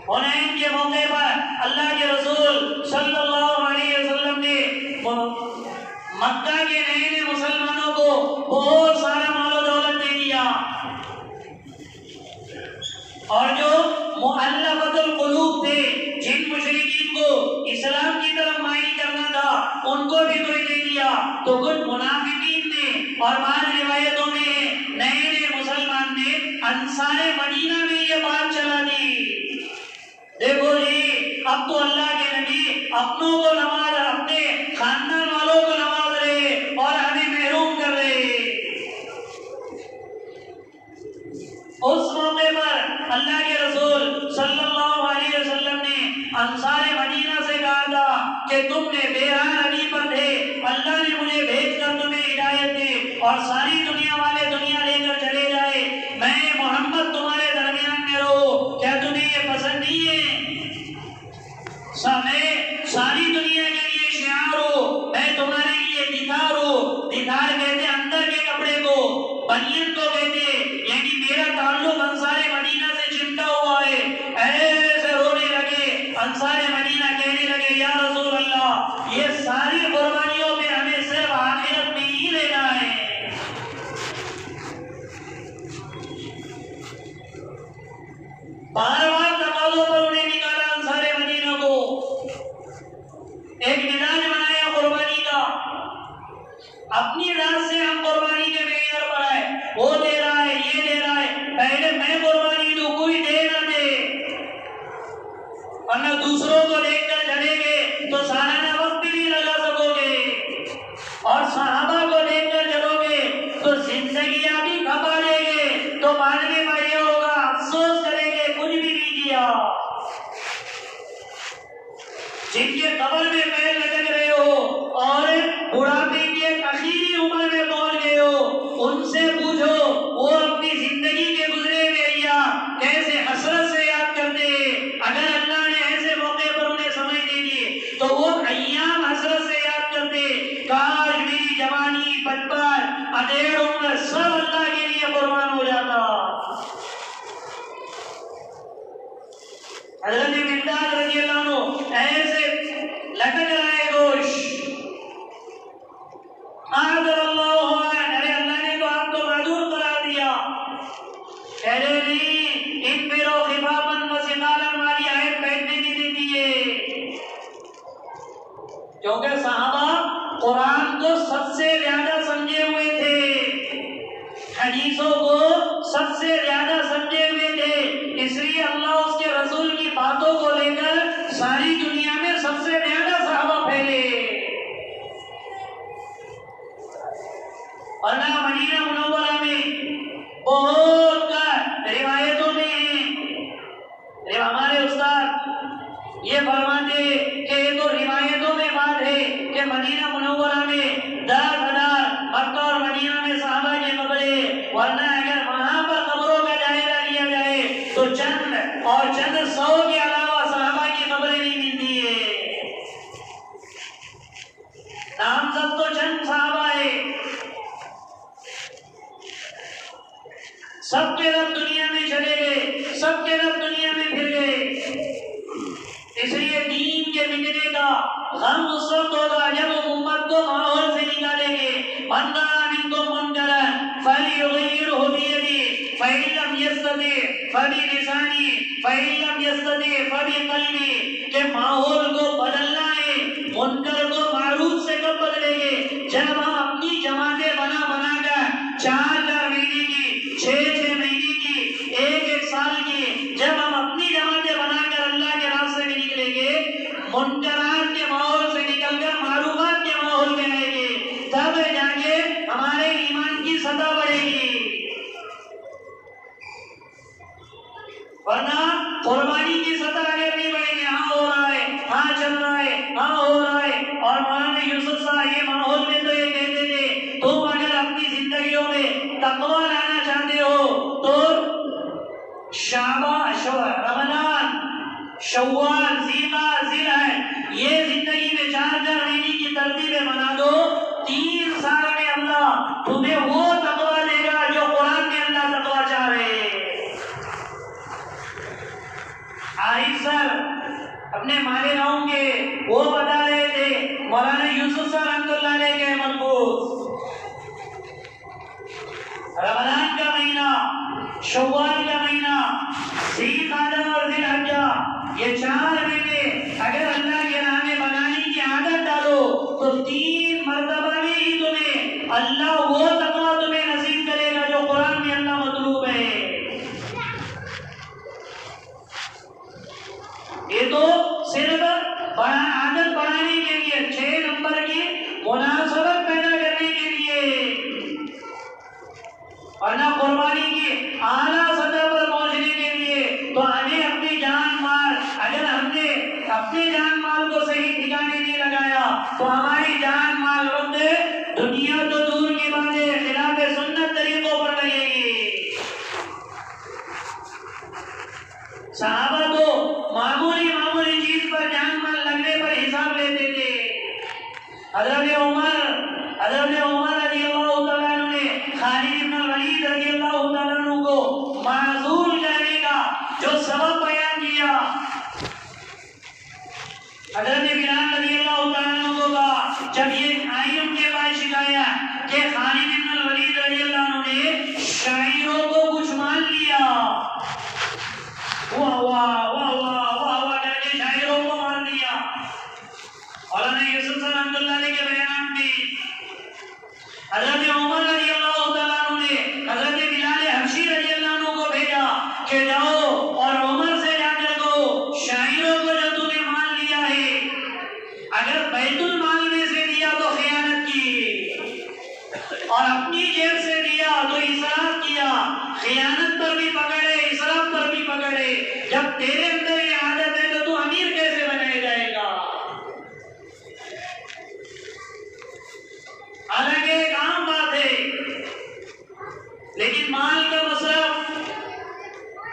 हुनैन के मौके पर अल्लाह के रसूल सल्लल्लाहु अलैहि वसल्लम ने मक्का के नए मुसलमानों को बहुत सारा मालो दौलत दे दिया और जो मुअल्लफ़तुल क़ुलूब थे, जिन मुशरिकीन को इस्लाम की तरफ माइल करना था, उनको भी कोई दे दिया। तो कुछ मुनाफिकीन ने और बाद रिवायतों में नए मुसलमान ने अंसारे मदीना में ये बात चला दी, देखो जी अब तो अल्लाह के नबी अपनों को नवाज, अपने खानदान वालों को नवाज रहे और हमें महरूम कर रहे। उस मौके पर अल्लाह के रसूल सल्लल्लाहु अलैहि वसल्लम ने अंसारे मदीना से कहा था कि तुमने बेहाल नबी पर थे, अल्लाह ने मुझे भेजकर तुम्हें हिदायत दी और सारी दुनिया वाले दुनिया लेकर चले जाए, मैं मोहम्मद तुम्हारे दरमियान में रहूं, क्या तुम्हें ये पसंद नहीं है? मैं सारी दुनिया के लिए शियार हूं, मैं तुम्हारे लिए दिदार हूं। दिदार कहते अंदर के कपड़े को, बनियन को कहते, यानी मेरा ताल्लुक अंसारे मदीना से चिपटा हुआ है। ऐसे रोने लगे, अंसारे मदीना कहने लगे, या रसूल अल्लाह, ये सारी कुर्बानियों में हमें सिर्फ आखिरत में ही लेना है। बार-बार तकाज़ों पर उन्हें निकाला अंसारे मदीना को, एक मिजाज बनाया कुर्बानी का, अपनी रात से हम कुर्बानी के मेयर पर आए, वो दे रहा है, ये दे रहा है, पहले मैं कुर्बानी दूं, कोई दे ना दे, वरना दूसरों को देखकर चलेंगे तो सालाना वक्त भी नहीं लगा सकोगे और सहाबा को देखकर चलोगे तो जिंदगियां भी खपा लेंगे, तो बाद में ये होगा अफसोस करेंगे कुछ भी नहीं किया। जिनके कब्र में पैर लटक रहे हो और बुढ़ापे की एक आखिरी उम्र में पहुंच गए हो, उनसे पूछो वो अपनी जिंदगी के गुजरे हुए अय्याम कैसे हसरत से याद करते। अगर अल्लाह ने ऐसे मौके पर उन्हें समझ दे दी तो वो अय्याम हसरत से याद करते, काश मेरी जवानी, बचपन, अधेड़ उम्र सब अल्लाह के लिए कुर्बान हो जाता। हज़रत मिक़दाद रज़ियल्लाहु अन्हु ऐसे लटक रहे गोश्त, अरे अल्लाह ने तो आपको माजूर करार दिया। कह रहे नहीं, इन पेरों खिफाफन व सिकालन वाली आयत बैठने नहीं देती है, क्योंकि सहाबा कुरान को सबसे ज्यादा समझे हुए थे, हदीसों को सबसे ज्यादा समझे हुए थे, इसलिए अल्लाह उसके रसूल की बातों को लेकर सारी दुनिया में सबसे ज्यादा सहाबा फैले। और ना मदीना मुनव्वरा में बहुत रिवायतों में है, हमारे उस्ताद ये फरमाते कि ये तो रिवायतों में बात है कि मदीना मुनव्वरा में 10,000 मक्का और मदीना में सहाबा के कब्रें, वरना अगर वहां पर कब्रों का जायजा लिया जाए तो चंद 100 के अलावा सहाबा की कब्रें नहीं मिलती है। नाम सब तो चंद सहाबा है, सबके रब दुनिया में चले गए, सबके रब दुनिया में फिर गए। इसलिए दीन के मिटने का गम उस वक्त होगा जब उम्मत को माहौल से निकालेंगे। मन रआ मिनकुम मुनकरन फलयुग़य्यिरहु बियदिही फ़इन लम यस्तति' फ़बिलिसानिही फ़इन लम यस्तति' फ़बिक़ल्बिही, के माहौल को बदलना है। मुनकर को मारूफ से कब बदलेंगे? जब हम अपनी जमातें बना कर 4-4 महीने की, 6-6 महीने की, वरना कुर्बानी की सतह अगर नहीं बढ़ेगी, हाँ हो रहा है, हाँ चल रहा है, हाँ हो रहा है। और मौलाना यूसुफ साहब ये माहौल में तो ये कहते थे, तुम अगर अपनी जिंदगियों में तकवा लाना चाहते हो तो रमजान, शव्वाल, ज़िलक़ादा, ज़िलहज ये जिंदगी में 4-4 महीने की तरतीबें बना दो। 3 साल में अल्लाह तुम्हें वो तकवा देगा जो कुरान में अल्लाह तकवा चाह रहे हैं। आरिफ सर अपने माले गांव के वो बता रहे थे, मौलाना यूसुफ सर रहमतुल्लाह अलैह के मलबूस रमजान का महीना, शव्वाल का महीना, ज़िलक़ादा और ज़िलहज्जा ये 4 महीने अगर अल्लाह के राह में बनाने की आदत डालो तो 3 मर्तबा में ही तुम्हें अल्लाह वो तकवा तुम्हें नसीब करेगा जो कुरान में अल्लाह मतलूब है। ये तो सिर्फ आदत बढ़ाने के लिए, 6 नंबर की मुनासबत पैदा करने के लिए, और ना कुर्बानी की आला सतह पर पहुंचने के लिए। तो हमें अपनी जान माल, अगर हमने अपने जान माल को सही ठिकाने नहीं लगाया तो हमारी जान माल वक्त दुनिया तो दूर की बात है, खिलाफ सुन्नत तरीकों पर लगेगी। सहाबा तो मामूली मामूली चीज पर जान माल लगने पर हिसाब लेते थे। हज़रत उमर रज़ियल्लाहु तआला अन्हु ने खालिद इब्न वलीद रज़ियल्लाहु तआला अन्हु को माज़ूल करने का जो सबब बयान किया, हज़रत बिलाल रज़ियल्लाहु तआला अन्हु को कहा, जब ये आई उनके पास शिकायत कि खालिद इब्न वलीद रज़ियल्लाहु अन्हु ने शायरों को कुछ मान लिया, वाह वाह वाह वाह वाह वाह करके शायरों को मान लिया। मौलाना यूसुफ रहमतुल्लाह अलैह के बयान में हज़रत उमर रज़ियल्लाहु तआला अन्हु ने हज़रत बिलाल हबशी रज़ियल्लाहु अन्हु को भेजा कि जाओ और उमर से जाकर कहो, शायरों को जो तूने मान लिया है, अगर बैतुल माल में से दिया तो खयानत की, और अपनी जेब से दिया तो इसराफ किया। खयानत पर भी पकड़े, इसराफ पर भी पकड़े। जब तेरे अंदर ये आदत है तो तू अमीर कैसे बनाया जाएगा? हालांकि एक आम बात है, लेकिन माल का मसरफ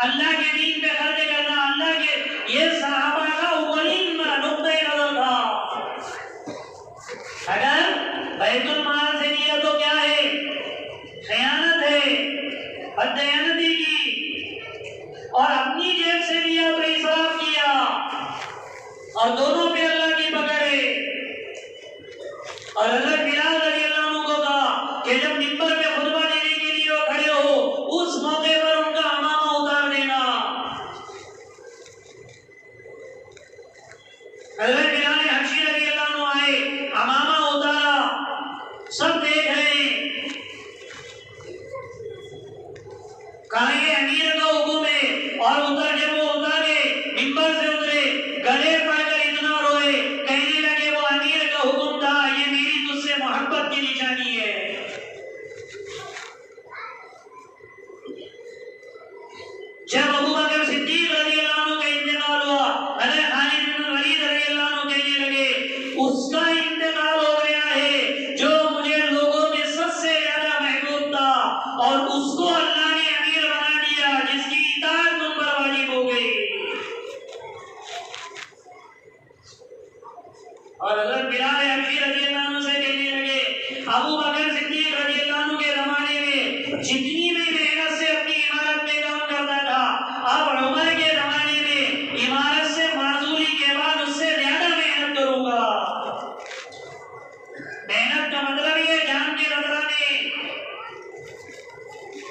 अल्लाह के दीन पे खर्च करना, अल्लाह के ये सहाबा का अव्वलीन नुक्ते नजर था। अगर बैतुल माल से दिया तो क्या है? खयानत है, बददयानती की, और अपनी जेब से दिया तो इसराफ किया, और दोनों पे अल्लाह की पकड़े। और हज़रत बिलाल रज़ियल्लाहु अन्हु को कहा कि जब मिंबर पे खुतबा देने के लिए वो खड़े हो, उस मौके पर उनका अमामा उतार देना। हज़रत बिलाल हबशी रज़ियल्लाहु अन्हु आए, अमामा उतारा, सब देख रहे हैं, कहा ये अमीर का हुक्म है, और उतर जब वो उतारे, मिंबर से उतरे, गले पड़कर इतना रोए, कहने लगे वो अमीर का हुक्म था, ये मेरी तुझसे मोहब्बत की निशानी है। जब अबू बकर सिद्दीक रज़ियल्लाहु अन्हु का इंतकाल हुआ, हज़रत खालिद इब्न वलीद रज़ियल्लाहु अन्हु कहने लगे, उसका इंतकाल हो गया है जो मुझे लोगों में सबसे ज्यादा महबूब था, और उसको अल्लाह ने अमीर बना दिया, जिसकी इताअत तुम पर वाजिब हो गई। और हज़रत बिलाल हबशी रज़ियल्लाहु अन्हु से कहने लगे, अबू बकर सिद्दीक रज़ियल्लाहु अन्हु के ज़माने में जितनी भी मेहनत से अपनी इमारत में काम करता था, अब उमर के ज़माने में इमारत से माजूरी के बाद उससे ज्यादा मेहनत करूंगा। मेहनत का मतलब ये जान के नजराने।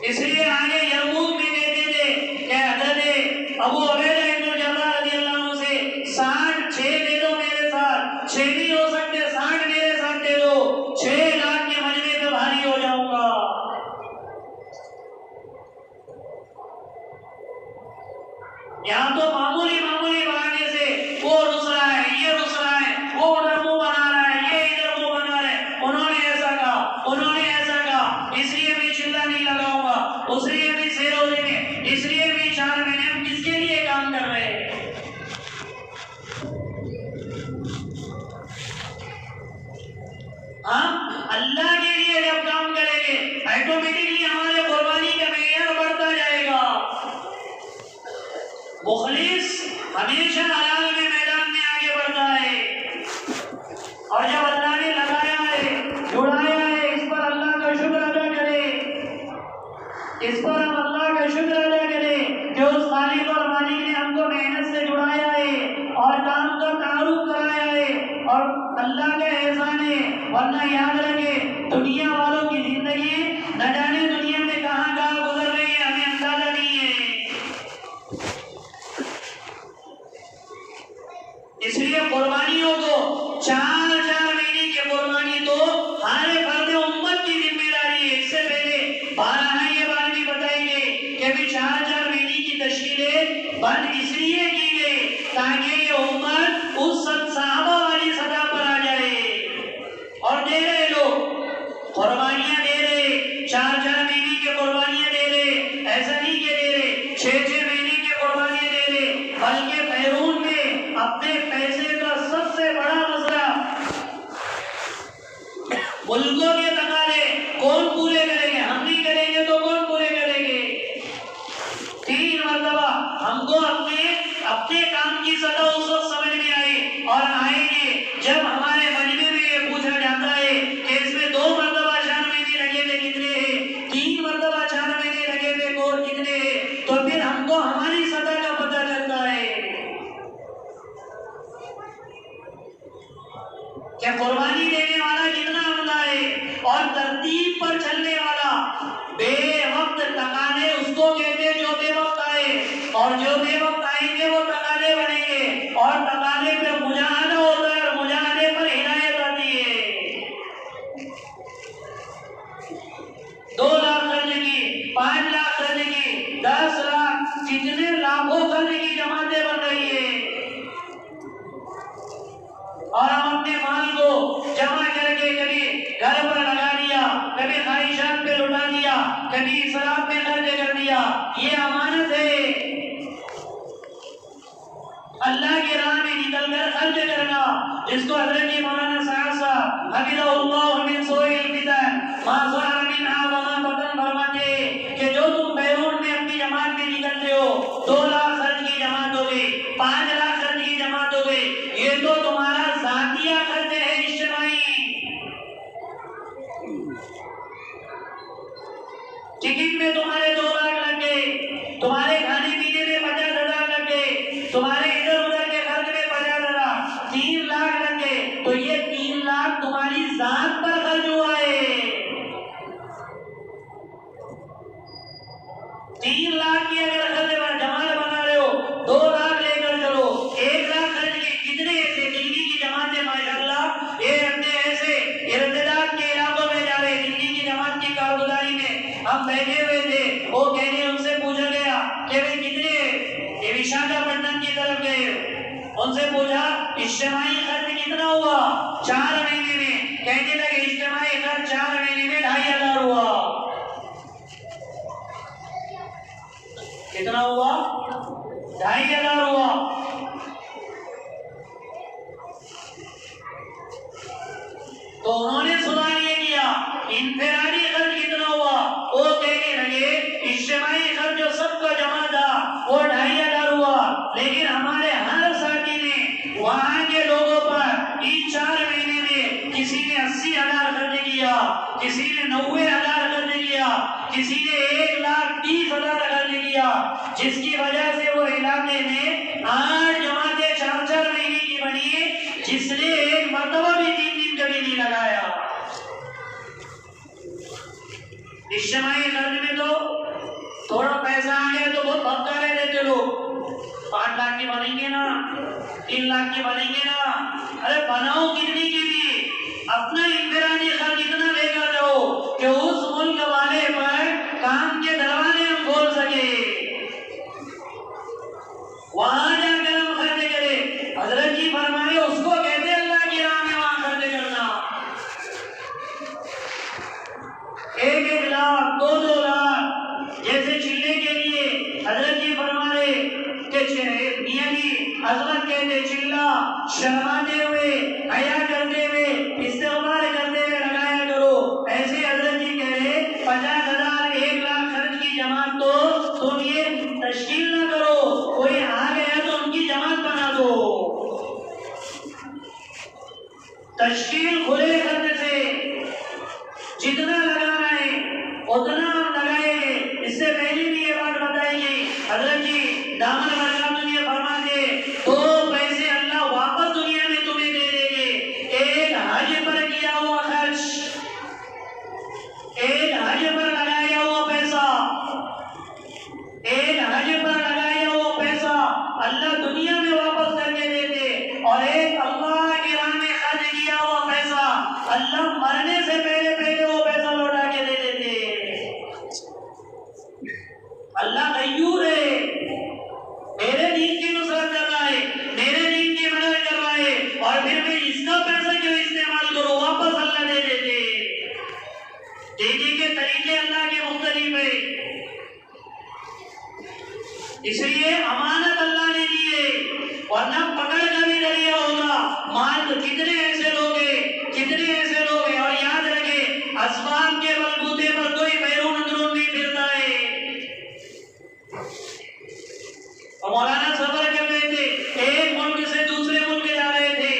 इसलिए आगे यरमूक में कहते थे कि हज़रत अबू उबैदा इब्न जर्राह रज़ियल्लाहु अन्हु से 6 दे दो मेरे साथ, 6 नहीं हो सकते, 60 मेरे साथ दे दो, 6 लाख के मजमे पे भारी हो जाऊंगा। यहाँ तो मामूली मामूली बहाने से वो रुस रहा है, ये रुस रहा है, वो उधर मुंह बना रहा है, ये इधर मुंह बना रहा है, उन्होंने ऐसा कहा, उन्होंने ऐसा कहा, इसलिए मैं चिल्ला नहीं लगाऊंगा, उसलिए मैं सेरोले में, इसलिए मैं 4 महीने, हम किसके मुखलिस हमेशा हलाल में मैदान में आगे बढ़ता है। और जब अल्लाह ने लगाया है, जुड़ाया है, इस पर अल्लाह का शुक्र अदा करे, इस पर हम अल्लाह का शुक्र अदा करें कि उस खालिक और मालिक ने हमको मेहनत से जुड़ाया है और काम का तारुफ कराया है, और अल्लाह का एहसान है। वरना याद रखे, दुनिया वालों की जिंदगी न जाने दुनिया में कहाँ कहाँ गुजर रही है, हमें अंदाजा नहीं है। इसलिए कुर्बानियों को 4 महीने की कुर्बानी तो हर फर्द उम्मत की जिम्मेदारी है। इससे पहले 12 ये बात भी बताएंगे कि अभी 4 महीने की तशकीलें बंद इसलिए की गई ताकि ये उम्मत उस सहाबा वाली सतह पर आ जाए। और दे रहे लोग कुर्बानियां दे रहे, 4 महीने की कुर्बानियां दे रहे, ऐसा नहीं कि दे रहे 6 महीने की कुर्बानियां दे रहे, बल्कि बैरून में अपने पैसे का सबसे बड़ा मसला मुल्कों के तकाले कौन पूरे करेंगे? हम नहीं करेंगे तो कौन पूरे करेंगे? 3 मरतबा हमको अपने काम की सतह उस वक्त समझ में आई और आएंगे जब हमारे मजमे में ये पूछा जाता है कि इसमें 2 मरतबा 4 महीने लगे थे कितने हैं, 3 मरतबा 4 महीने लगे थे और कितने हैं, तो फिर हमको हमारी सतह का पता चलता है क्या कुर्बानी देने वाला कितना अमला है और तरतीब पर चलने वाला। बेवक्त तकाले उसको कहते हैं जो बेवक्त आए, और जो बेवक्त आएंगे वो तकाले बनेंगे, और तकाले पे मुजाहदा होता है और मुजाहदे पर हिदायत आती है। 2 लाख खर्च की, 5 लाख खर्च की, 10 लाख, कितने लाखों खर्च की जमातें बन रही है, और हम अपने माल को जमा करके कभी घर पर लगा दिया, कभी ख्वाहिशात पे लुटा दिया, कभी शराब में खर्च कर दिया। ये अमानत है। अल्लाह की राह में निकलकर खर्च करना, जिसको हज़रत जी मौलाना साहब हफिज़हुल्लाह मिन सोइल फितन मा ज़हर मिनहा व मा बतन फरमाते कि जो तुम बैरून में अपनी जमात में निकलते हो, 2 लाख खर्च की जमात हो गई, 5 लाख खर्च की जमात हो गई, ये तो तुम्हारा जातिया खर्च है इज्तिमाई। टिकट में तुम्हारे 2 लाख लग गए, तुम्हारे खाने पीने में 50,000 लग गए, तुम्हारे इधर उधर के खर्च में 50,000, 3 लाख लग गए, तो ये 3 लाख तुम्हारी जात पर खर्च हुआ है। 3 लाख की अगर खर्च जमात बना रहे हो, 2 लाख लेकर चलो, 1 लाख खर्च के कितने ऐसे दिल्ली की जमातें माशाअल्लाह ये अपने ऐसे इर्तिदाद के इलाकों में जा रहे। दिल्ली की जमात की कारगुजारी में हम बैठे हुए थे, वो कहने उनसे पूछा गया कि भाई कितने, ये विशाखापट्टनम की तरफ गए, उनसे पूछा इज्तिमाई खर्च कितना हुआ 4 महीने में, कहने लगे इज्तिमाई खर्च 4 महीने में 2,500 हुआ। कितना हुआ? 2,500 हुआ। तो उन्होंने सुधार ये किया, इंफरादी खर्च कितना हुआ, वो कहने लगे इज्तिमाई खर्च जो सबका जमा था वो 2,500 हुआ, लेकिन हमारे हर साथी ने वहां के लोगों पर इन 4 महीने में किसी ने 80,000 खर्च किया, किसी ने 90,000 खर्च किया, किसी ने 1,30,000 खर्च किया, जिसकी वजह से वो इलाके में 8 जमातें 4-4 महीने की बनी, जिसने एक मरतबा भी 3 दिन कभी नहीं लगाया। इज्तिमाई खर्च में तो थोड़ा पैसा आ गया तो बहुत भक्का ले लेते लोग, 5 लाख की बनेंगे ना, 3 लाख की बनेंगे ना, अरे बनाओ कितनी की भी, अपना इंफरादी खर्च इतना लेकर जाओ कि उस मुल्क वाले पर काम के दरवाजे हम खोल सके, वहां जाकर हम खर्च करें। हजरत जी फरमाए उसको कहते अल्लाह की राह में वहां खर्च करना। 1-1 लाख 2-2 लाख जैसे चिल्ले के लिए हजरत जी फरमा रहे कि मियां जी अजमत कहते चिल्ला शर्माते हुए, हया करते हुए, इस्तेगफार करते हुए लगाया करो। ऐसे हजरत जी कह रहे 50,000 1 लाख खर्च की जमात तो तुम ये तश्कील न करो, कोई तश्कील खुले खर्च से जितना लगाना है उतना हम लगाएंगे। इससे पहले भी ये बात बताएंगे, हजरत जी दामन बरकात ये फरमाते तो पैसे अल्लाह वापस दुनिया में तुम्हें दे देंगे। एक हज पर किया हुआ खर्च, एक हज पर लगाया हुआ पैसा, एक हज पर लगाया हुआ पैसा अल्लाह दुनिया में वापस करके देते, और एक अल्लाह की राह में खर्च किया हुआ पैसा अल्लाह मरने से पहले पहले वो पैसा लौटा के दे देते। अल्लाह गयूर है, मेरे दीन की नुसरत कर रहा है, मेरे दीन की मदद कर रहा है, और फिर मैं इसका पैसा क्यों इस्तेमाल करूं, वापस अल्लाह दे देते। देने के तरीके अल्लाह के मुख्तलिफ है, इसलिए अमानत अल्लाह ने दी है, वरना पकड़ का भी जरिया होगा। माल तो कितने ऐसे लोग हैं, कितने ऐसे लोग हैं, और याद रखे असबाब के बलबूते पर कोई बैरून अंदरून नहीं फिरता है। और मौलाना सफर कर रहे थे, एक मुल्क से दूसरे मुल्क जा रहे थे,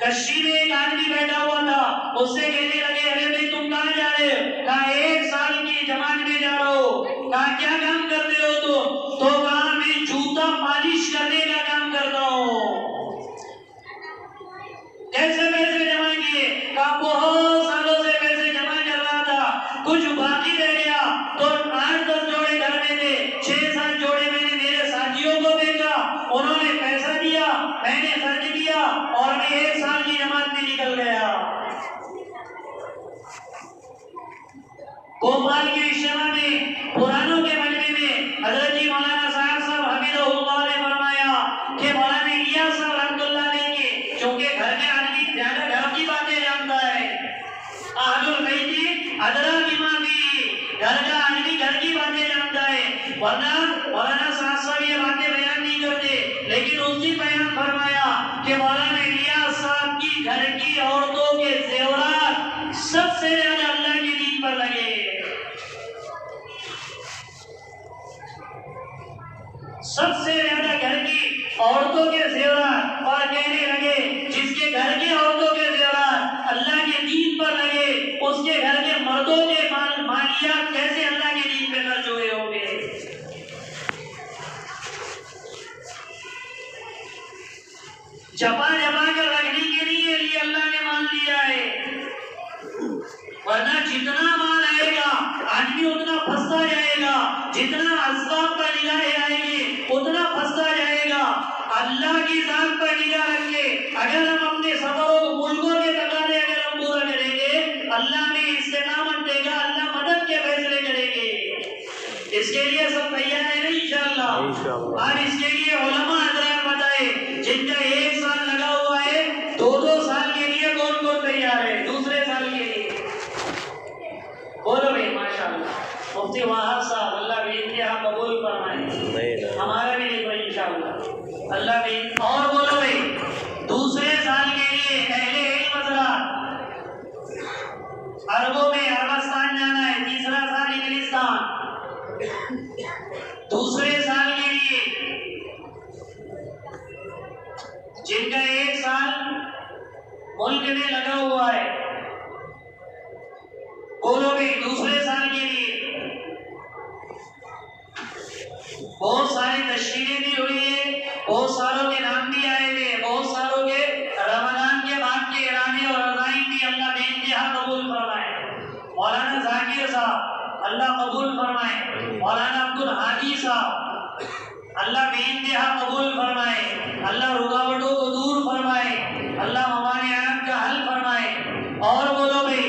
कश्ती में एक आदमी बैठा हुआ था, उससे कहने लगे अरे भाई तुम कहाँ जा रहे हो? कहा 1 साल की जमात में जा रहा हो। कहा क्या काम करते हो तुम? तो कहा मैं जूता पालिश करने का काम करता हूँ। कैसे पैसे जमा किए? कहा बहुत सालों से पैसे जमा कर रहा था, कुछ बाकी रह गया तो 8-10 जोड़े घर में थे, 6-7 जोड़े मैंने मेरे साथियों को बेचा, उन्होंने पैसा दिया, मैंने खर्च किया, और मैं 1 साल की जमात में निकल गया। भोपाल के इज्तिमा में पुरानों के मजमे में हजरत जी मौलाना साहब हफिज़हुल्लाह ने फरमाया कि मौलाना इलियास साहब रहमतुल्लाह अलैह के, क्योंकि घर के आदमी ज्यादा घर की बातें जानता है, अहलुल बैत अदरा बिमा फीह, घर का आदमी घर की बातें जानता है, वरना मौलाना साहब ये बातें बयान नहीं करते। लेकिन उसने बयान फरमाया कि मौलाना इलियास साहब की घर की औरतों के जेवरात सबसे ज्यादा अल्लाह के दीन पर लगे, सबसे ज्यादा घर की औरतों के जेवरात, और कहने लगे जिसके घर की औरतों के जेवरात अल्लाह के दीन पर लगे, उसके घर के मर्दों के मालियात कैसे अल्लाह के दीन पे खर्च हुए होंगे। जपा जपा कर रखने के लिए अल्लाह ने मान लिया है, वरना जितना माल आएगा आदमी उतना फंसता जाएगा, जितना असबाब पर निगाहें आएगी उतना फंसता जाएगा। अल्लाह की जात पर निगाह रखे, अगर हम अपने सफरों को मुल्कों के तकाज़े अगर हम पूरा करेंगे, अल्लाह में इस्तेकामत देगा, अल्लाह मदद के फैसले करेंगे। इसके लिए सब तैयार है ना इंशाअल्लाह। और इसके लिए उलमा हज़रात बताए जिनका 1 साल लगा हुआ है, 2-2 साल के लिए कौन कौन तैयार है दूसरे साल के लिए? बोलो भाई माशाअल्लाह। मुफ्ती वहाब साहब अल्लाह भी इनका कबूल फरमाए, हमारा भी देखो इंशाअल्लाह अल्लाह भी। और बोलो भाई दूसरे साल के लिए अहले इल्म हज़रात, अरबों में अरबस्तान जाना है, तीसरा साल इंग्लिस्तान, दूसरे साल के लिए जिनका 1 साल मुल्क में लगा हुआ है, बोलो भाई दूसरे साल के लिए बहुत सारी तशकीलें भी हुई है, बहुत सारों के नाम भी आए हुए, बहुत सारों के रमजान के बाद के इरादे और रज़ाइम भी अल्लाह बेइंतहा कबूल फरमाए। मौलाना जाकिर साहब अल्लाह कबूल फरमाए, मौलाना अब्दुल हादी साहब अल्लाह बेइंतहा कबूल फरमाए, अल्लाह रुकावटों को दूर फरमाए, अल्लाह मवानिआत का हल फरमाए। और बोलो भाई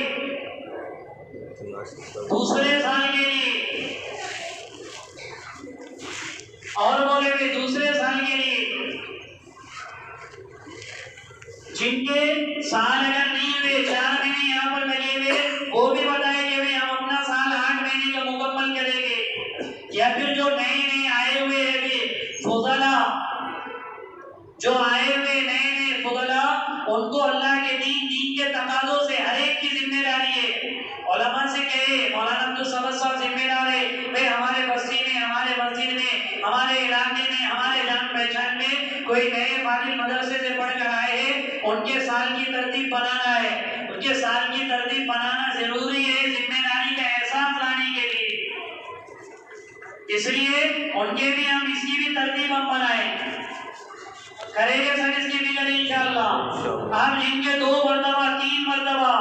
दूसरे साल के लिए, और बोले भाई दूसरे साल के लिए जिनके साल अगर नहीं हुए, 4 महीने यहाँ पर लगे हुए, वो भी बताएंगे भाई हम अपना साल 8 महीने का मुकम्मल करेंगे। या फिर जो नए नए आए हुए हैं भी फुज़ला, जो आए हुए नए नए फुज़ला, उनको अल्लाह के दीन के तकाज़ों से हर एक की जिम्मेदारी है। उलमा से कहे मौलाना अब्दुल समद साहब जिम्मेदार है भाई हमारे बस्ती में, हमारे मस्जिद में, हमारे इलाके में, हमारे जान पहचान में कोई नए फाजिल मदरसे से पढ़कर आए हैं, उनके साल की तरतीब बनाना है। उनके साल की तरतीब बनाना जरूरी है जिम्मेदारी का एहसास लाने के लिए, इसलिए उनके भी हम इसकी भी तरतीब हम बनाएं, करेंगे सर इसकी भी करें इंशाअल्लाह। आप जिनके 2 मरतबा 3 मरतबा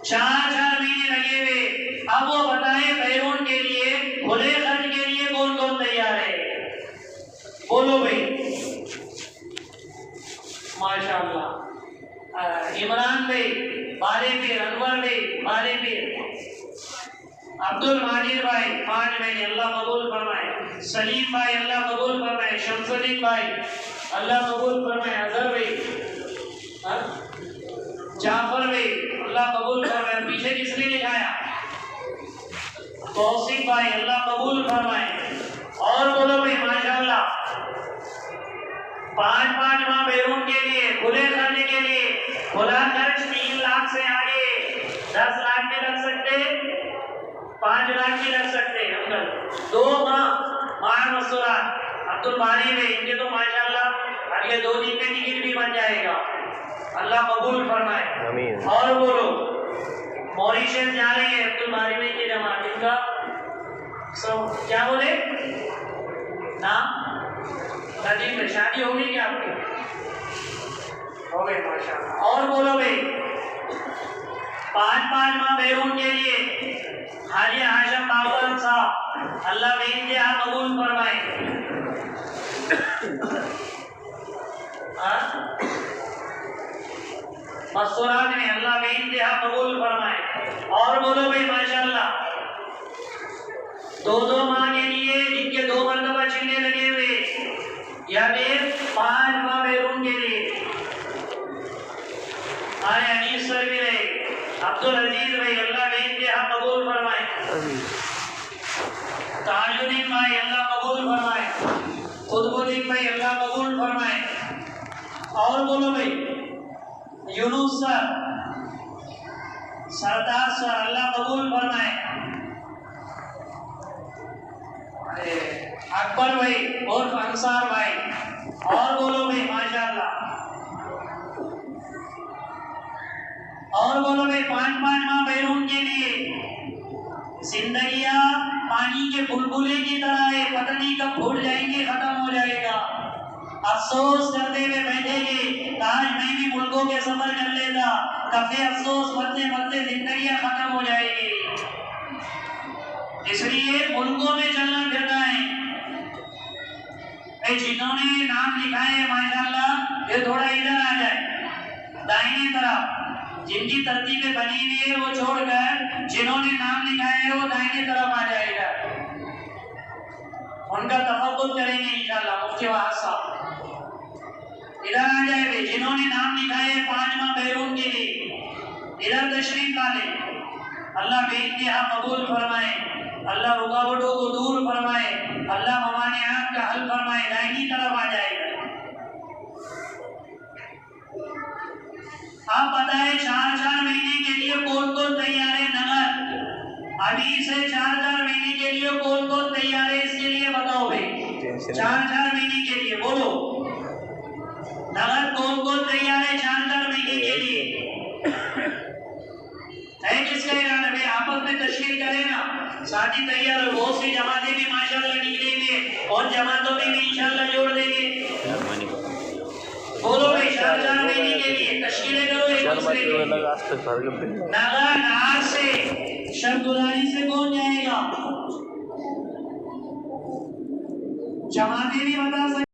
4 महीने लगे हुए, अब वो बताए बैरून के लिए खुले खर्च के लिए कौन कौन तैयार है? बोलो भाई। माशाअल्लाह। इमरान भाई बाले पीर, अनवर भाई बाले पीर, अब्दुल माजिद भाई 5 महीने, अल्लाह कबूल फरमाए। सलीम भाई अल्लाह कबूल फरमाए। शमसुद्दीन भाई अल्लाह कबूल फरमाए। अजहर भाई, जाफर भाई अल्लाह कबूल फरमाए। पीछे किसने लिखाया? तौसीफ भाई अल्लाह कबूल फरमाए। और बोलो भाई माशाअल्लाह। 5 माह बैरून के लिए खुले खर्च के लिए, खुला खर्च 3 लाख से आगे 10 लाख में लग सकते, 5 लाख भी लग सकते हैं अंकल। 2 माह मसूरात अब्दुल बारी में इनके तो माशाअल्लाह अगले 2 दिन में टिकट भी बन जाएगा, अल्लाह कबूल फरमाए। और बोलो मॉरिशस जा रही है अब्दुल बारी में की जमात, इनका सब क्या बोले नाम? नदीम में शादी होगी क्या आपकी? हो गई माशाअल्लाह। और बोलो भाई 5 माह बैरून के लिए हाजी हाशम बाबूराम साहब अल्लाह बेइंतहा कबूल फरमाए। मस्तूरात में अल्लाह बेइंतहा कबूल फरमाए। और बोलो भाई माशाअल्लाह 2 माह के लिए जिनके 2 मरतबा चिल्ले लगे हुए, या फिर 5 माह बैरून के लिए आए अनीस सर भी रहे, अब्दुल अजीज भाई अल्लाह बेइंतहा कबूल फरमाए। ताजुद्दीन भाई अल्लाह कबूल फरमाए। कुतुबुद्दीन भाई अल्लाह कबूल फरमाए। और बोलो भाई यूनुस सर, सरदार सर अल्लाह कबूल फरमाए। अकबर भाई और अंसार भाई। और बोलो भाई माशाअल्लाह। और बोलो भाई 5 माह बैरून के लिए जिंदगियां पानी के बुलबुले की तरह है, पता नहीं कब फूट जाएंगे, खत्म हो जाएगा। अफसोस करते हुए बैठेंगे, काश मैं भी मुल्कों के सफर कर लेता, कभी अफसोस मरते मरते जिंदगियां खत्म हो जाएगी। इसलिए मुल्कों में चलना फिरना है। जिन्होंने नाम लिखा है माशाअल्लाह ये थोड़ा इधर आ जाए दाहिने तरफ, जिनकी तरतीबें बनी हुई है वो छोड़कर जिन्होंने नाम लिखा है वो दाहिने तरफ आ जाएगा, उनका तफक्कुर करेंगे इंशाअल्लाह। मुफ्ती वहाब साहब इधर आ जाए, जिन्होंने नाम लिखा है 5 माह बैरून के लिए इधर तशरीफ ला ले। अल्लाह बेइंतहा कबूल फरमाए, अल्लाह रुकावटों को दूर फरमाए, अल्लाह ममानियात का हल फरमाए। दाहिनी तरफ आ जाएगा। आप बताएं 4 महीने के लिए कौन कौन तैयार है? नगद अभी से 4 महीने के लिए कौन कौन तैयार है? इसके लिए बताओ भाई 4 महीने के लिए बोलो नगद कौन कौन तैयार है 4 महीने के लिए? है किसका इरादा भाई? आपस में तशकील करें ना, साथी तैयार हो। बहुत सी जमातें भी माशाअल्लाह निकलेंगे और जमातों में भी इंशाअल्लाह जोड़ देंगे। बोलो भाई 4 महीने के लिए तशकीलें करो एक दूसरे की। नगद आज से शर्तगुजारी से कौन जाएगा? जमातें भी बता सकते